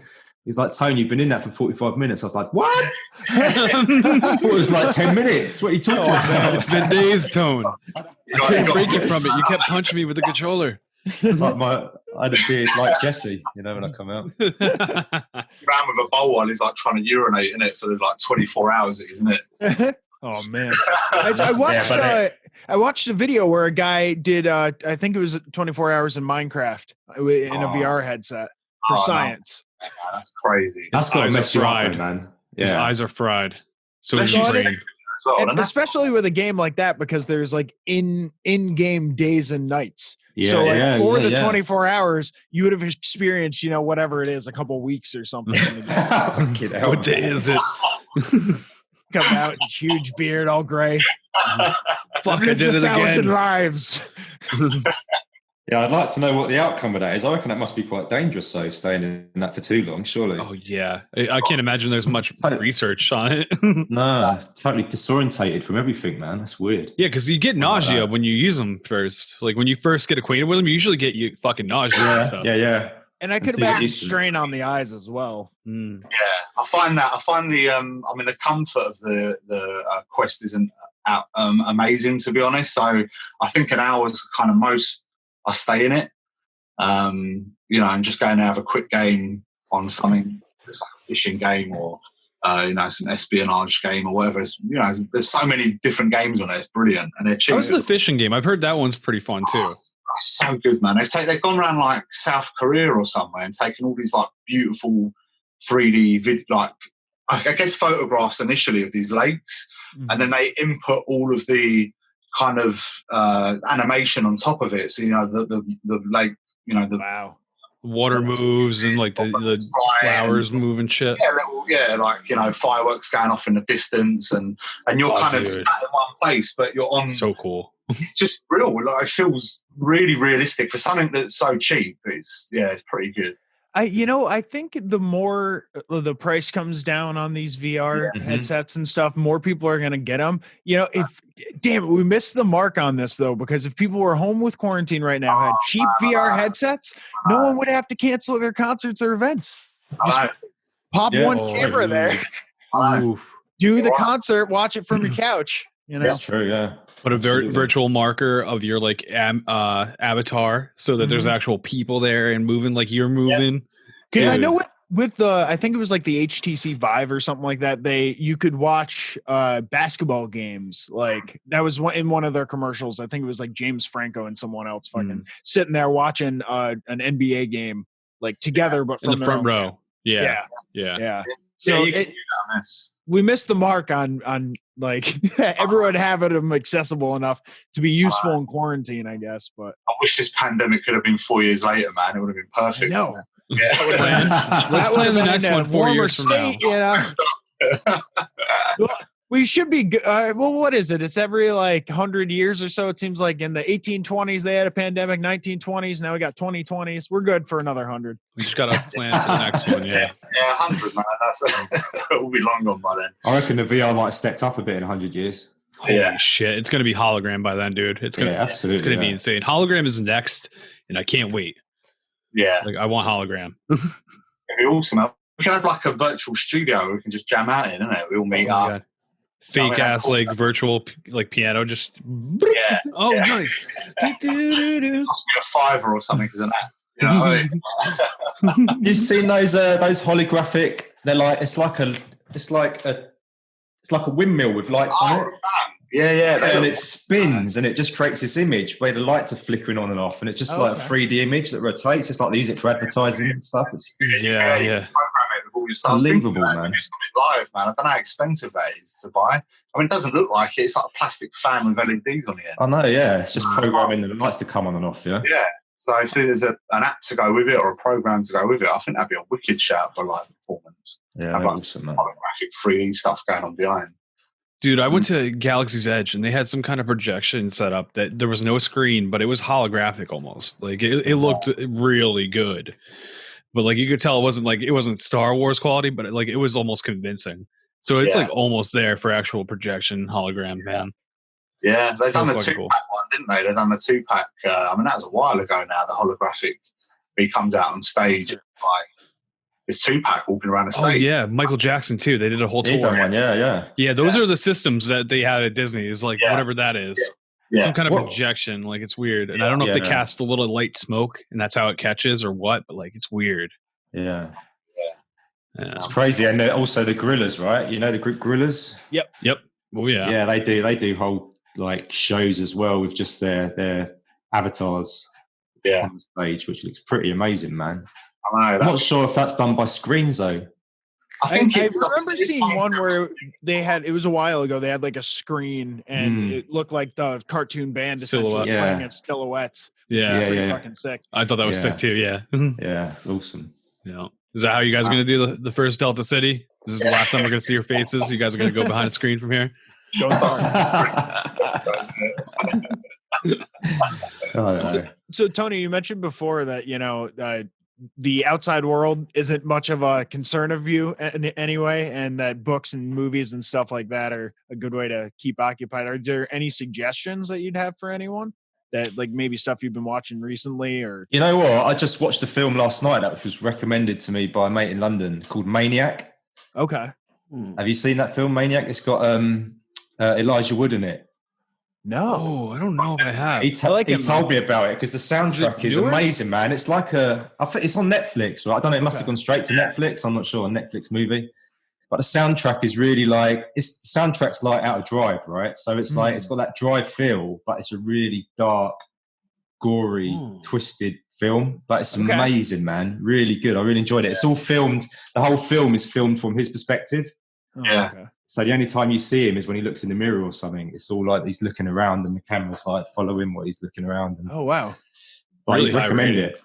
He's like, "Tony, you've been in that for 45 minutes." I was like, "What?" It was like 10 minutes. What are you talking about? It's been days, Tone. I couldn't break it from it. You kept punching me with the controller. I had a beard like Jesse, when I come out. He ran with a bowl while he's like trying to urinate in it for like 24 hours, isn't it? Oh man, I watched a video where a guy did. I think it was 24 hours in Minecraft in a VR headset for science. No. That's crazy. That's got to mess you up, man. Yeah. His eyes are fried. So is his brain. Well, and especially with a game like that, because there's like in-game days and nights. Yeah, so for the 24 hours, you would have experienced, whatever it is, a couple weeks or something. What day is it? Come out, huge beard, all gray. Fuck, I did it again. 1,000 lives. Yeah, I'd like to know what the outcome of that is. I reckon that must be quite dangerous, so staying in that for too long, surely. Oh yeah, I can't imagine there's much research on it. No, totally disorientated from everything, man. That's weird. Yeah, because you get nausea when you use them first. Like when you first get acquainted with them, you usually get you fucking nausea and stuff. Yeah. And I could imagine strain on the eyes as well. Yeah, I find the the comfort of the Quest isn't amazing, to be honest. So I think an hour's kind of most I stay in it. And just going to have a quick game on something that's like a fishing game or some espionage game or whatever. There's so many different games on it. It's brilliant, and they're cheap. How's the fishing game? I've heard that one's pretty fun too. So good, man. They've gone around like South Korea or somewhere and taken all these like beautiful 3D I guess photographs initially of these lakes, and then they input all of the kind of animation on top of it. So the lake, wow. Water moves and like the flowers move and shit. Fireworks going off in the distance, and you're kind of at one place, but you're on. So cool. It's just real. Like, it feels really realistic for something that's so cheap. It's pretty good. I think the more the price comes down on these VR headsets and stuff, more people are going to get them. Damn it, we missed the mark on this though, because if people were home with quarantine right now, had cheap VR headsets, no one would have to cancel their concerts or events. Just pop one camera there, do the concert, watch it from your couch. That's true. Yeah. Put a virtual marker of your like avatar so that there's actual people there and moving like you're moving. Because I know with the, I think it was like the HTC Vive or something like that. You could watch basketball games. Like that was in one of their commercials. I think it was like James Franco and someone else fucking sitting there watching an NBA game like together, but from in the front row. Yeah. So we missed the mark on like everyone having them accessible enough to be useful in quarantine, I guess. But I wish this pandemic could have been 4 years later, man. It would have been perfect. No, let's plan the next one 4 years from now. Well, we should be good. Well, what is it? It's every like 100 years or so. It seems like in the 1820s they had a pandemic, 1920s. Now we got 2020s. We're good for another 100. We just got to plan for the next one. Yeah, 100, man. It will be long gone by then. I reckon the VR might have stepped up a bit in 100 years. Holy shit! It's gonna be hologram by then, dude. It's gonna absolutely. It's gonna be insane. Hologram is next, and I can't wait. Yeah, like I want hologram. It'd be awesome. We can have like a virtual studio we can just jam out in, isn't it? We all meet up. God. Fake ass like virtual like piano, just nice. Must be a $5 or something because of that. You've seen those holographic? They're like it's like a windmill with lights on it. Yeah. And it spins and it just creates this image where the lights are flickering on and off, and it's just like a 3D image that rotates. It's like they use it for advertising and stuff. It's program it with all your stuff. Unbelievable, man. Do something live, man. I don't know how expensive that is to buy. I mean, it doesn't look like it. It's like a plastic fan with LEDs on the end. I know, yeah. It's just programming the lights to come on and off, yeah. Yeah. So if there's an app to go with it or a program to go with it, I think that'd be a wicked shout for live performance. Yeah, have awesome, man. Holographic 3D stuff going on behind. Dude, I went to Galaxy's Edge and they had some kind of projection set up that there was no screen, but it was holographic almost. Like it looked really good. But like you could tell it wasn't Star Wars quality, but it was almost convincing. So it's like almost there for actual projection hologram, man. Yeah, so they've done the 2-pack one, didn't they? They've done the 2-pack. I mean, that was a while ago now, the holographic. He comes out on stage like it's 2-pack walking around the stage. Oh yeah, Michael Jackson too. They did a whole tour. One. Yeah, those are the systems that they had at Disney. Is like whatever that is. Yeah. Some kind of projection. Like it's weird. And I don't know if they cast a little light smoke and that's how it catches or what, but like it's weird. Yeah. It's crazy. And also the Gorillas, right? You know the group Gorillas? Yep. Oh yeah. Yeah, they do whole like shows as well with just their avatars on the stage, which looks pretty amazing, man. I know, I'm not sure if that's done by screens though. I remember seeing one where they had, it was a while ago, they had like a screen and it looked like the cartoon band essentially playing in silhouettes. Yeah. Fucking sick. I thought that was sick too. Yeah. Yeah, it's awesome. Yeah. Is that how you guys are going to do the first Deltacity? This is the last time we're going to see your faces. You guys are going to go behind the screen from here. Don't start. I don't know. So Tony, you mentioned before that the outside world isn't much of a concern of you anyway, and that books and movies and stuff like that are a good way to keep occupied. Are there any suggestions that you'd have for anyone that like maybe stuff you've been watching recently? Or You know what? I just watched a film last night that was recommended to me by a mate in London called Maniac. Okay. Have you seen that film, Maniac? It's got Elijah Wood in it. No. Oh, I don't know if I have. He told me about it because the soundtrack is amazing, man. It's like I think it's on Netflix, right? I don't know. It must have gone straight to Netflix. I'm not sure. A Netflix movie, but the soundtrack is really like the soundtrack's like Out of Drive, right? So it's like it's got that Drive feel, but it's a really dark, gory, twisted film. But it's amazing, man. Really good. I really enjoyed it. It's all filmed. The whole film is filmed from his perspective. Yeah. Okay. So the only time you see him is when he looks in the mirror or something. It's all like he's looking around and the camera's like following what he's looking around. And, oh, wow. Really I recommend rating. it.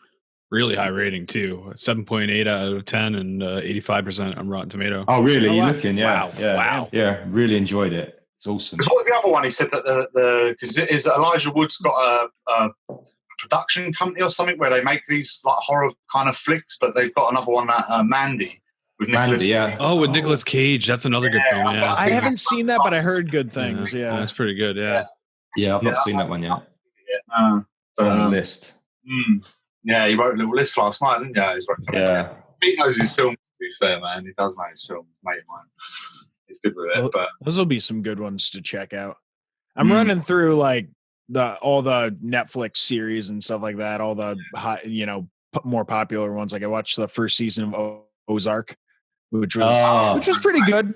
Really high rating too. 7.8 out of 10 and 85% on Rotten Tomato. Oh, really? You're wow. looking? Yeah. Wow. Yeah. Wow. Yeah. Really enjoyed it. It's awesome. What was the other one? He said that because Elijah Wood's got a production company or something where they make these like horror kind of flicks, but they've got another one, Mandy. With Nicolas Mandy, with Nicolas Cage. That's another good film. Yeah. I haven't seen that, but I heard good things. Yeah. That's pretty good. Yeah. Yeah, I've not seen that one yet. Yeah. It's on the list. Yeah, he wrote a little list last night, didn't he? Yeah. He knows his films, to be fair, man. He does know his films, mate of mine. He's good with it. But those will be some good ones to check out. I'm running through like all the Netflix series and stuff like that, all the hot, more popular ones. Like I watched the first season of Ozark, which was pretty good.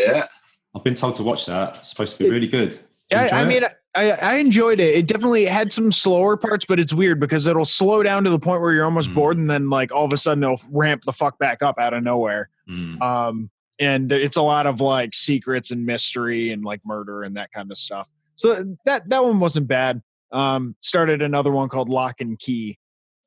Yeah. I've been told to watch that. It's supposed to be really good. I mean, I enjoyed it. It definitely had some slower parts, but it's weird because it'll slow down to the point where you're almost bored, and then like all of a sudden it'll ramp the fuck back up out of nowhere. And it's a lot of like secrets and mystery and like murder and that kind of stuff. So that one wasn't bad. Started another one called Lock and Key.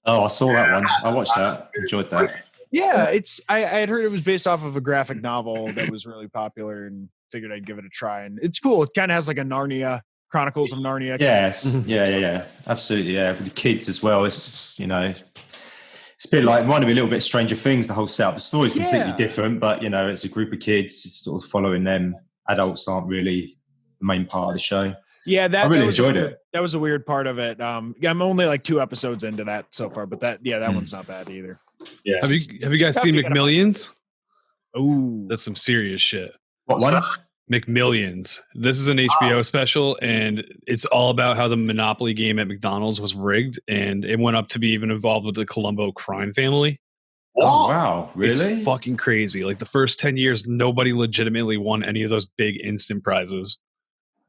Oh, I saw that one. I watched that. Enjoyed that. Yeah, I had heard it was based off of a graphic novel that was really popular and figured I'd give it a try. And it's cool. It kind of has like a Narnia, Chronicles of Narnia. Yes. Yeah. Absolutely. Yeah. With the kids as well. It's, it's a bit like, reminded me a little bit Stranger Things, the whole setup. The story's completely different, but, it's a group of kids. It's sort of following them. Adults aren't really the main part of the show. Yeah, I really enjoyed it. That was a weird part of it. I'm only like 2 episodes into that so far, but that one's not bad either. Yeah. Have you guys seen McMillions? Ooh, That's some serious shit. What one? McMillions. This is an HBO special, and it's all about how the Monopoly game at McDonald's was rigged, and it went up to be even involved with the Colombo crime family. Oh, wow. Really? It's fucking crazy. Like the first 10 years, nobody legitimately won any of those big instant prizes.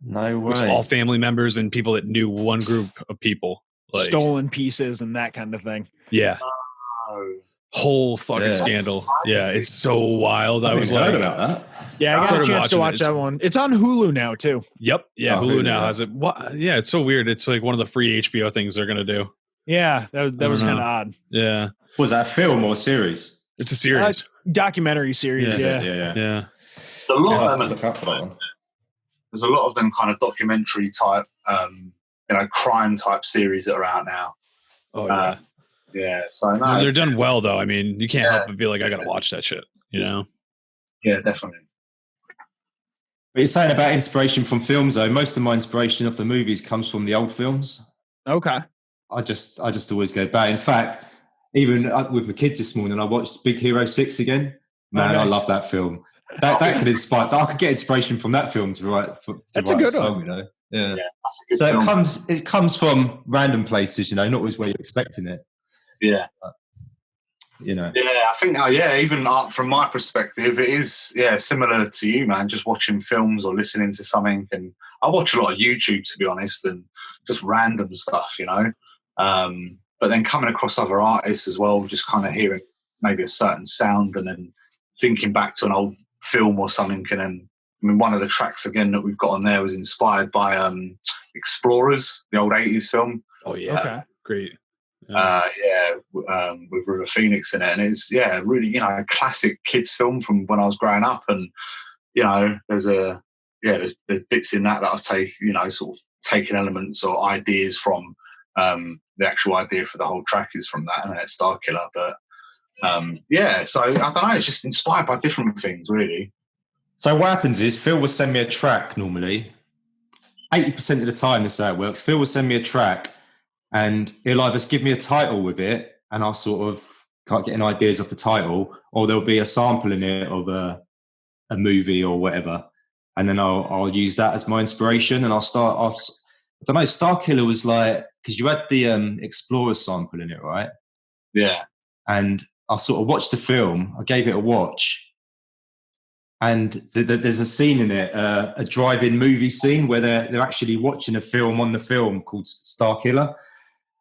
No way. It was all family members and people that knew one group of people. Like, stolen pieces and that kind of thing. Yeah. Whole fucking scandal. Yeah, it's so wild. I was like, about that. Yeah, I got a chance to watch that one. It's on Hulu now too. Yep. Yeah, Hulu now has it. What? Yeah, it's so weird. It's like one of the free HBO things they're gonna do. Yeah, that was kind of odd. Yeah. Was that a film or a series? It's a series. Documentary series. Yeah. There's a lot of them kind of documentary type, crime type series that are out now. Oh yeah. Yeah, so they're done well though. I mean, you can't help but be like, I gotta watch that shit. Yeah, definitely. But you're saying about inspiration from films, though. Most of my inspiration of the movies comes from the old films. Okay. I just always go back. In fact, even with my kids this morning, I watched Big Hero 6 again. Man, I love that film. That could inspire. I could get inspiration from that film to write. That's a good song, one. Yeah, that's a good so film. it comes from random places, not always where you're expecting it. Yeah. But, Yeah, I think, even from my perspective, it is, similar to you, man, just watching films or listening to something. And I watch a lot of YouTube, to be honest, and just random stuff, but then coming across other artists as well, just kind of hearing maybe a certain sound and then thinking back to an old film or something. And then, one of the tracks, again, that we've got on there was inspired by Explorers, the old 80s film. Oh, yeah. Okay. Great. With River Phoenix in it, and it's really a classic kids film from when I was growing up, and there's bits in that I take sort of taking elements or ideas from the actual idea for the whole track is from that, and it's Starkiller. But so I don't know, it's just inspired by different things, really. So what happens is Phil will send me a track normally. 80% of the time, this is how it works. Phil will send me a track and he'll either give me a title with it and I'll sort of can't get any ideas of the title, or there'll be a sample in it of a movie or whatever. And then I'll use that as my inspiration and I don't know, Starkiller was like, because you had the Explorer sample in it, right? Yeah. And I sort of watched the film, I gave it a watch. And there's a scene in it, a drive-in movie scene where they're actually watching a film on the film called Starkiller.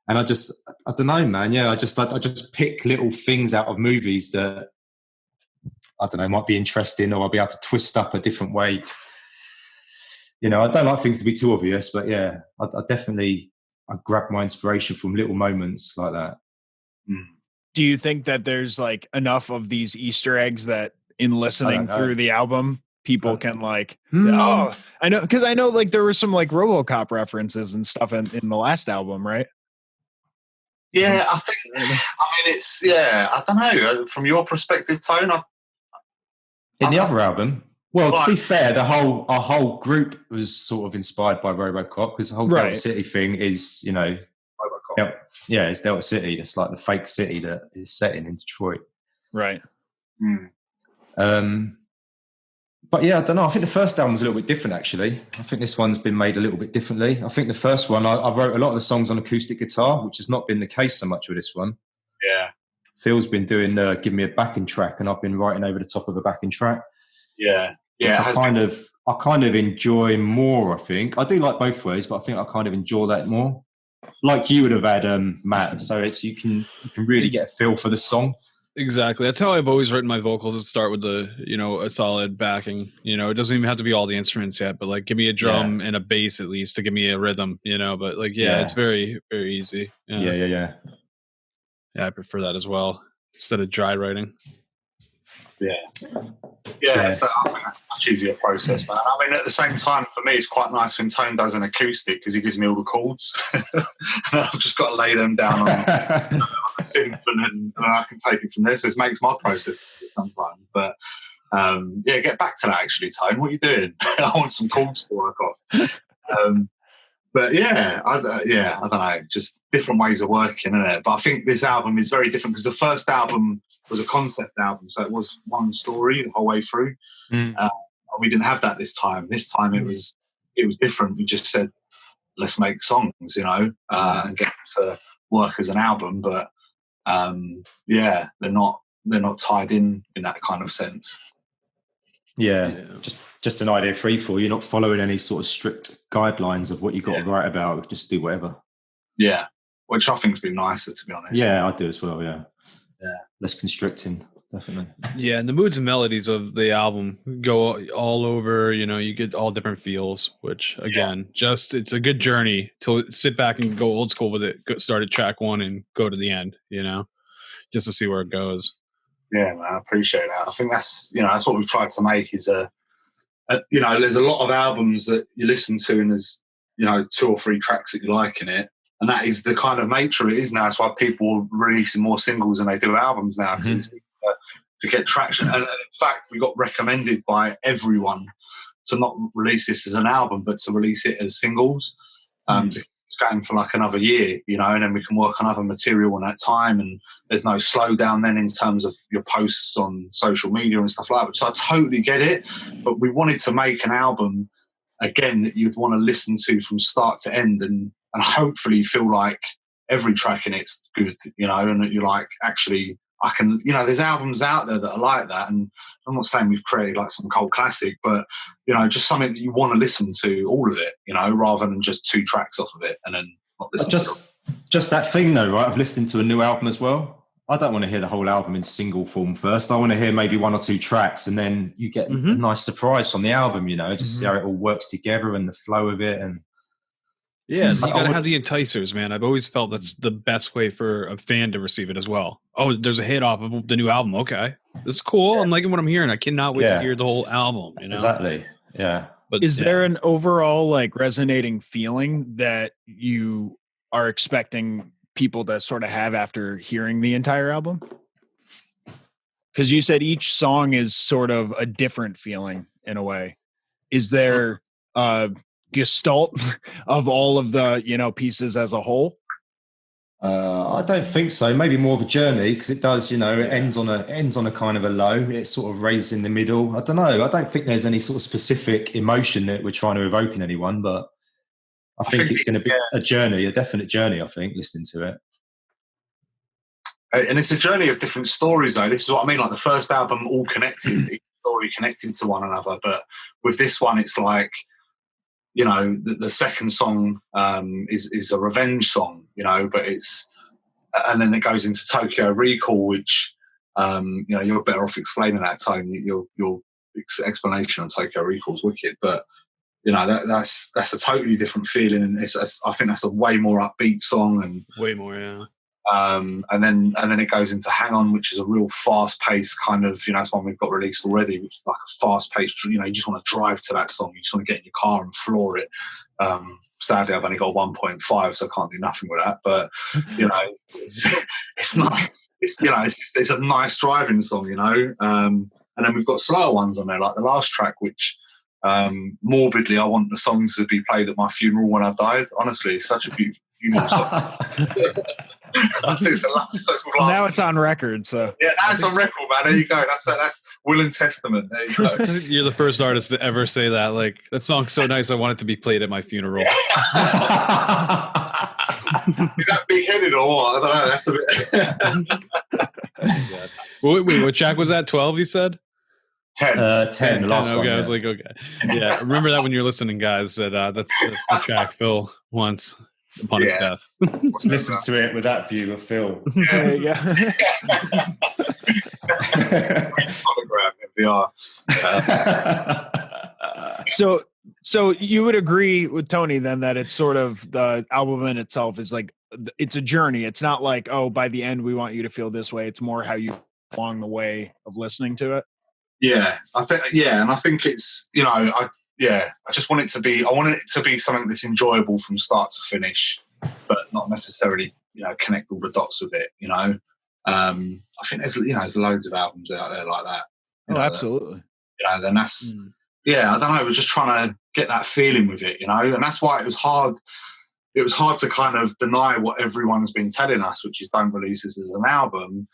And I don't know, man. Yeah, I just pick little things out of movies that, I don't know, might be interesting, or I'll be able to twist up a different way. You know, I don't like things to be too obvious, but yeah, I definitely grab my inspiration from little moments like that. Do you think that there's like enough of these Easter eggs that in listening through the album, people can like, I know, because I know like there were some like RoboCop references and stuff in the last album, right? Yeah, I don't know. From your perspective, Tone, in the other album, well, to be fair, our whole group was sort of inspired by RoboCop, because the whole Delta City thing is, you know, RoboCop. Yeah, it's Delta City. It's like the fake city that is set in Detroit. Right. But yeah, I don't know. I think the first album was a little bit different, actually. I think this one's been made a little bit differently. I think the first one, I wrote a lot of the songs on acoustic guitar, which has not been the case so much with this one. Yeah. Phil's been giving me a backing track, and I've been writing over the top of a backing track. Yeah. Yeah. I kind of enjoy more, I think. I do like both ways, but I think I kind of enjoy that more. Like you would have had, Matt. So you can really get a feel for the song. Exactly. That's how I've always written my vocals, is start with a solid backing. You know, it doesn't even have to be all the instruments yet, but like give me a drum and a bass at least to give me a rhythm, you know, but like, it's very, very easy. Yeah, I prefer that as well instead of dry writing. Yeah, so I think that's a much easier process. But I mean, at the same time, for me, it's quite nice when Tone does an acoustic, because he gives me all the chords. And I've just got to lay them down on a synth, and I can take it from there. So it makes my process sometimes. But get back to that, actually, Tone. What are you doing? I want some chords to work off. But I don't know, just different ways of working, isn't it? But I think this album is very different, because the first album was a concept album, so it was one story the whole way through. We didn't have that this time. This time it was different. We just said, let's make songs, you know, and get to work as an album. But they're not tied in that kind of sense. Just an idea free for you. You're not following any sort of strict guidelines of what you got to write about. Just do whatever. Yeah, which I think's been nicer, to be honest. Yeah, I do as well. Yeah, less constricting, definitely. Yeah, and the moods and melodies of the album go all over. You know, you get all different feels. Which again, it's a good journey to sit back and go old school with it. Start at track one and go to the end. You know, just to see where it goes. Yeah, man, I appreciate that. I think that's what we've tried to make is there's a lot of albums that you listen to and there's, 2 or 3 tracks that you like in it. And that is the kind of nature it is now. It's why people are releasing more singles than they do albums now, because to get traction. And in fact, we got recommended by everyone to not release this as an album, but to release it as singles. It's going for like another year, and then we can work on other material in that time, and there's no slowdown then in terms of your posts on social media and stuff like that. So I totally get it, but we wanted to make an album again that you'd want to listen to from start to end, and hopefully feel like every track in it's good, and that you're like, actually, I can, there's albums out there that are like that, and I'm not saying we've created like some cult classic, but just something that you want to listen to all of it, rather than just 2 tracks off of it and then not listen just that thing though, right, of listening to a new album as well. I don't want to hear the whole album in single form first. I want to hear maybe 1 or 2 tracks, and then you get a nice surprise from the album, just see how it all works together and the flow of it. And yeah, you got to have the enticers, man. I've always felt that's the best way for a fan to receive it as well. Oh, there's a hit off of the new album. Okay, this is cool. I'm liking what I'm hearing. I cannot wait to hear the whole album. Exactly. Yeah. But is there an overall like resonating feeling that you are expecting people to sort of have after hearing the entire album? Because you said each song is sort of a different feeling in a way. Is there a gestalt of all of the, pieces as a whole? I don't think so. Maybe more of a journey, because it does, it ends on a kind of a low. It sort of raises in the middle. I don't know. I don't think there's any sort of specific emotion that we're trying to evoke in anyone, but I think it's going to be a journey, a definite journey, I think, listening to it. And it's a journey of different stories, though. This is what I mean. Like the first album, all connected, each story connected to one another. But with this one, it's like, the second song is a revenge song, but and then it goes into Tokyo Recall, which, you're better off explaining that, Tone. Your explanation on Tokyo Recall is wicked, but that's a totally different feeling, and I think that's a way more upbeat song, and way more, yeah. And then it goes into Hang On, which is a real fast-paced kind of, it's one we've got released already, which is like a fast-paced, you just want to drive to that song, you just want to get in your car and floor it. Sadly, I've only got 1.5, so I can't do nothing with that, but it's not, it's a nice driving song, and then we've got slower ones on there, like the last track, which morbidly I want the songs to be played at my funeral when I died. Honestly, it's such a beautiful funeral song. I think it's a lovely song. Now it's on record, so yeah, that's on record, man. There you go. That's will and testament. There you go. You're the first artist to ever say that. Like, that song's so nice, I want it to be played at my funeral. Is that big-headed or what? I don't know. That's a bit. Wait, what track was that? 12, you said? 10. 10, the last one. I was like, okay. Yeah, remember that when you're listening, guys, that that's the track Phil wants upon his death. Let's listen to it with that view of Phil. There you go. Hologram VR. So you would agree with Tony then that it's sort of the album in itself is like, it's a journey. It's not like, oh, by the end we want you to feel this way. It's more how you along the way of listening to it. Yeah, I think it's, I just want it to be, I want it to be something that's enjoyable from start to finish, but not necessarily, connect all the dots with it, I think there's loads of albums out there like that. Absolutely. Then that's, I don't know, we're just trying to get that feeling with it, and that's why it was hard to kind of deny what everyone's been telling us, which is don't release this as an album,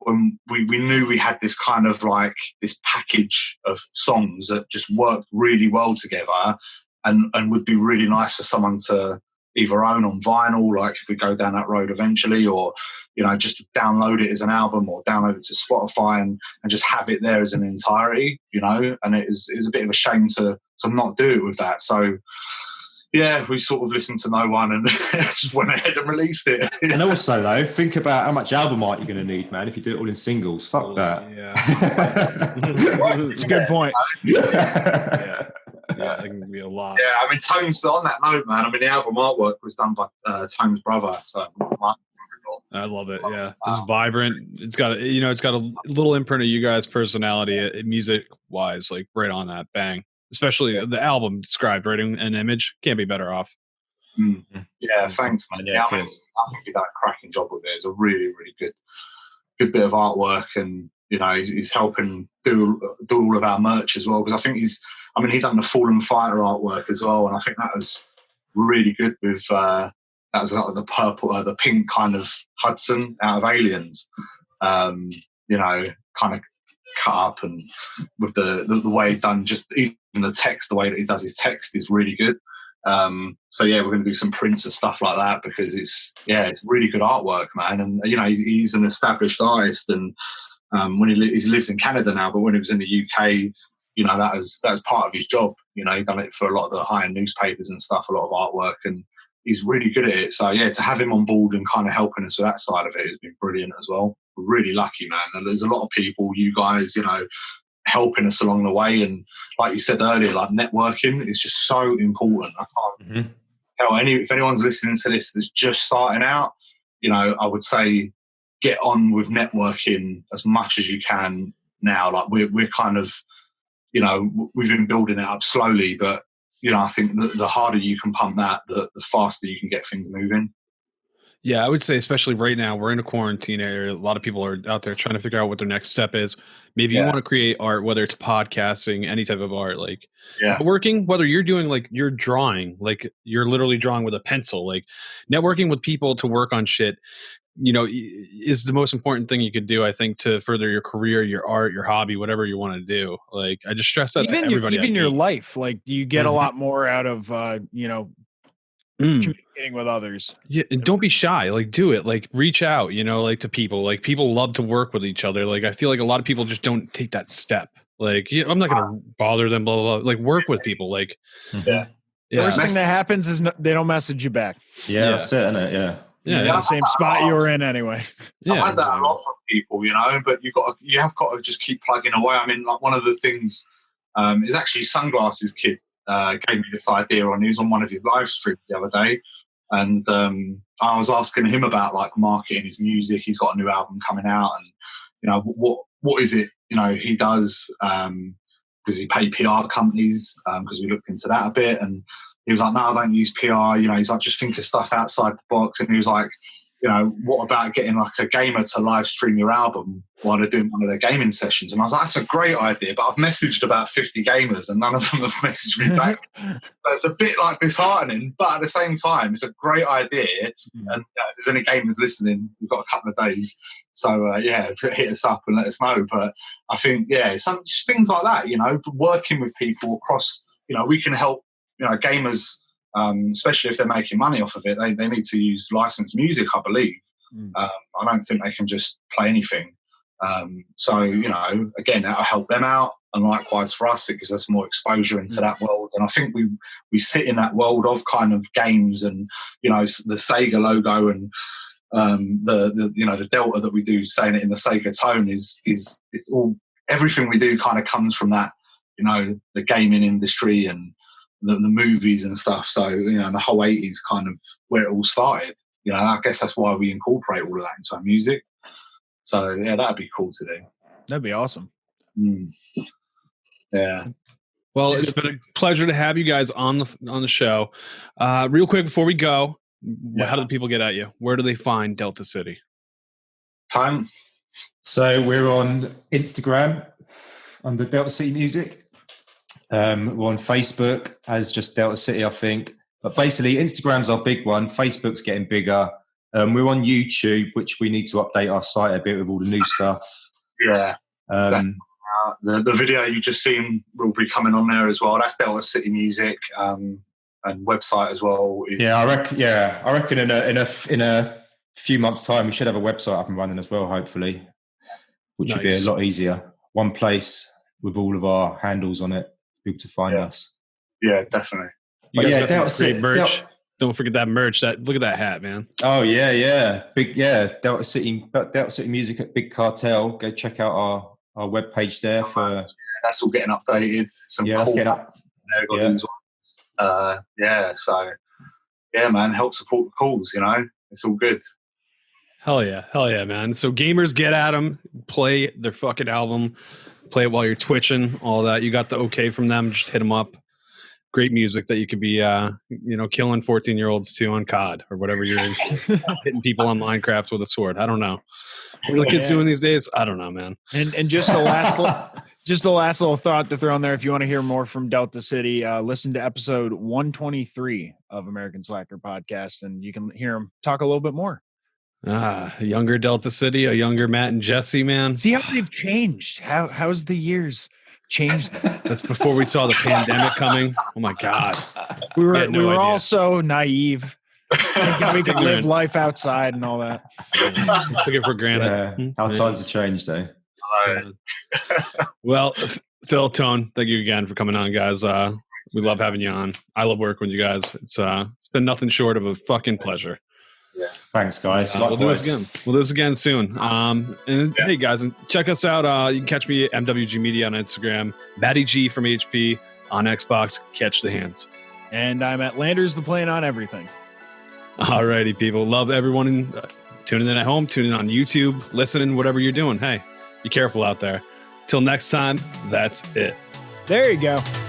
when we knew we had this kind of like this package of songs that just worked really well together and would be really nice for someone to either own on vinyl, like if we go down that road eventually, or, just download it as an album or download it to Spotify and just have it there as an entirety, and it was a bit of a shame to not do it with that. So, yeah, we sort of listened to no one and just went ahead and released it. And also, though, think about how much album art you're going to need, man, if you do it all in singles. Fuck that. Yeah. It's a good point. Yeah, it can be a lot. Yeah, I mean, Tone's on that note, man. I mean, the album artwork was done by Tone's brother, so I love it. Yeah, it's vibrant. It's got a little imprint of you guys' personality, music wise, like right on that. Bang. Especially the album described, right? An image can't be better off. Yeah, thanks, man. Yeah, I think you've done a cracking job with it. It's a really, really good bit of artwork, and he's helping do all of our merch as well. Because I think he's done the Fallen Fighter artwork as well, and I think that was really good. With that was like the purple, the pink kind of Hudson out of Aliens. Kind of cut up, and with the way done, just even the text, the way that he does his text is really good. So yeah, we're going to do some prints and stuff like that, because it's really good artwork, man. And he's an established artist, and when he lives in Canada now, but when he was in the UK, that was part of his job. He done it for a lot of the high-end newspapers and stuff, a lot of artwork, and he's really good at it. So yeah, to have him on board and kind of helping us with that side of it has been brilliant as well. We're really lucky, man. And there's a lot of people, you guys, helping us along the way. And like you said earlier, like networking is just so important. I can't tell if anyone's listening to this that's just starting out, I would say get on with networking as much as you can now. Like we're kind of, we've been building it up slowly, but I think the harder you can pump that, the faster you can get things moving. Yeah, I would say, especially right now, we're in a quarantine area. A lot of people are out there trying to figure out what their next step is. Maybe you want to create art, whether it's podcasting, any type of art, like networking, whether you're doing like you're drawing, like you're literally drawing with a pencil, like networking with people to work on shit, is the most important thing you could do, I think, to further your career, your art, your hobby, whatever you want to do. Like, I just stress that to everybody. Even your life, like you get a lot more out of, communicating with others. Yeah, and don't be shy. Like, do it. Like, reach out. Like to people. Like, people love to work with each other. Like, I feel like a lot of people just don't take that step. Like, I'm not gonna bother them. Blah blah blah. Like, work with people. Like, the worst thing that happens is they don't message you back. Yeah, that's it, isn't it? Yeah. Yeah, the same spot you were in anyway. I've had that a lot from people, but you have got to just keep plugging away. I mean, like one of the things is actually Sunglasses Kid gave me this idea he was on one of his live streams the other day, and I was asking him about like marketing his music. He's got a new album coming out, and what is it he does? Does he pay PR companies? Because we looked into that a bit, and he was like, no, I don't use PR. He's like, just think of stuff outside the box. And he was like, what about getting like a gamer to live stream your album while they're doing one of their gaming sessions? And I was like, that's a great idea, but I've messaged about 50 gamers and none of them have messaged me back. It's a bit like disheartening, but at the same time, it's a great idea. And if there's any gamers listening, we've got a couple of days. So hit us up and let us know. But I think, some just things like that, working with people across, we can help, gamers, especially if they're making money off of it, they need to use licensed music, I believe. I don't think they can just play anything. So, again, that'll help them out. And likewise for us, it gives us more exposure into that world. And I think we sit in that world of kind of games and, the Sega logo and the Delta that we do, saying it in the Sega tone is all, everything we do kind of comes from that, the gaming industry and the movies and stuff. So, the whole 80s kind of where it all started. I guess that's why we incorporate all of that into our music. So, that'd be cool to do. That'd be awesome. Yeah. Well, it's been a pleasure to have you guys on the show. Real quick before we go, how do the people get at you? Where do they find Deltacity? Time. So we're on Instagram under Deltacity Music. We're on Facebook as just Deltacity, I think. But basically, Instagram's our big one. Facebook's getting bigger. We're on YouTube, which we need to update our site a bit with all the new stuff. Yeah. The video you just seen will be coming on there as well. That's Deltacity Music, and website as well. I reckon in a few months' time we should have a website up and running as well, hopefully, which would be a lot easier. One place with all of our handles on it. People to find us. Yeah, definitely. You guys got some great merch. Don't forget that merch. Look at that hat, man. Oh yeah. Big Deltacity Music at Big Cartel. Go check out our webpage there for that's all getting updated. That's getting up. So man, help support the cause, It's all good. Hell yeah, man. So gamers, get at them, play their fucking album. Play it while you're twitching, all that. You got the okay from them. Just hit them up. Great music that you could be, killing 14-year-olds to on COD or whatever you're in. Hitting people on Minecraft with a sword. I don't know. What are the kids doing these days? I don't know, man. And just the last little thought to throw in there. If you want to hear more from Deltacity, listen to episode 123 of American Slacker Podcast, and you can hear them talk a little bit more. A younger Deltacity, a younger Matt and Jesse, man. See how they've changed. How's the years changed? That's before we saw the pandemic coming. Oh my God. We were all so naive. Thinking we could live life outside and all that. Took it for granted. How times have changed, though. Well, Phil, Tone, thank you again for coming on, guys. We love having you on. I love working with you guys. It's been nothing short of a fucking pleasure. Yeah. Thanks, guys. We'll do this again. We'll do this again soon. Hey, guys, and check us out. You can catch me at MWG Media on Instagram. Matty G from HP on Xbox. Catch the hands. And I'm at Landers the Plane on everything. All righty, people. Love everyone tuning in at home, tuning in on YouTube, listening, whatever you're doing. Hey, be careful out there. Till next time, that's it. There you go.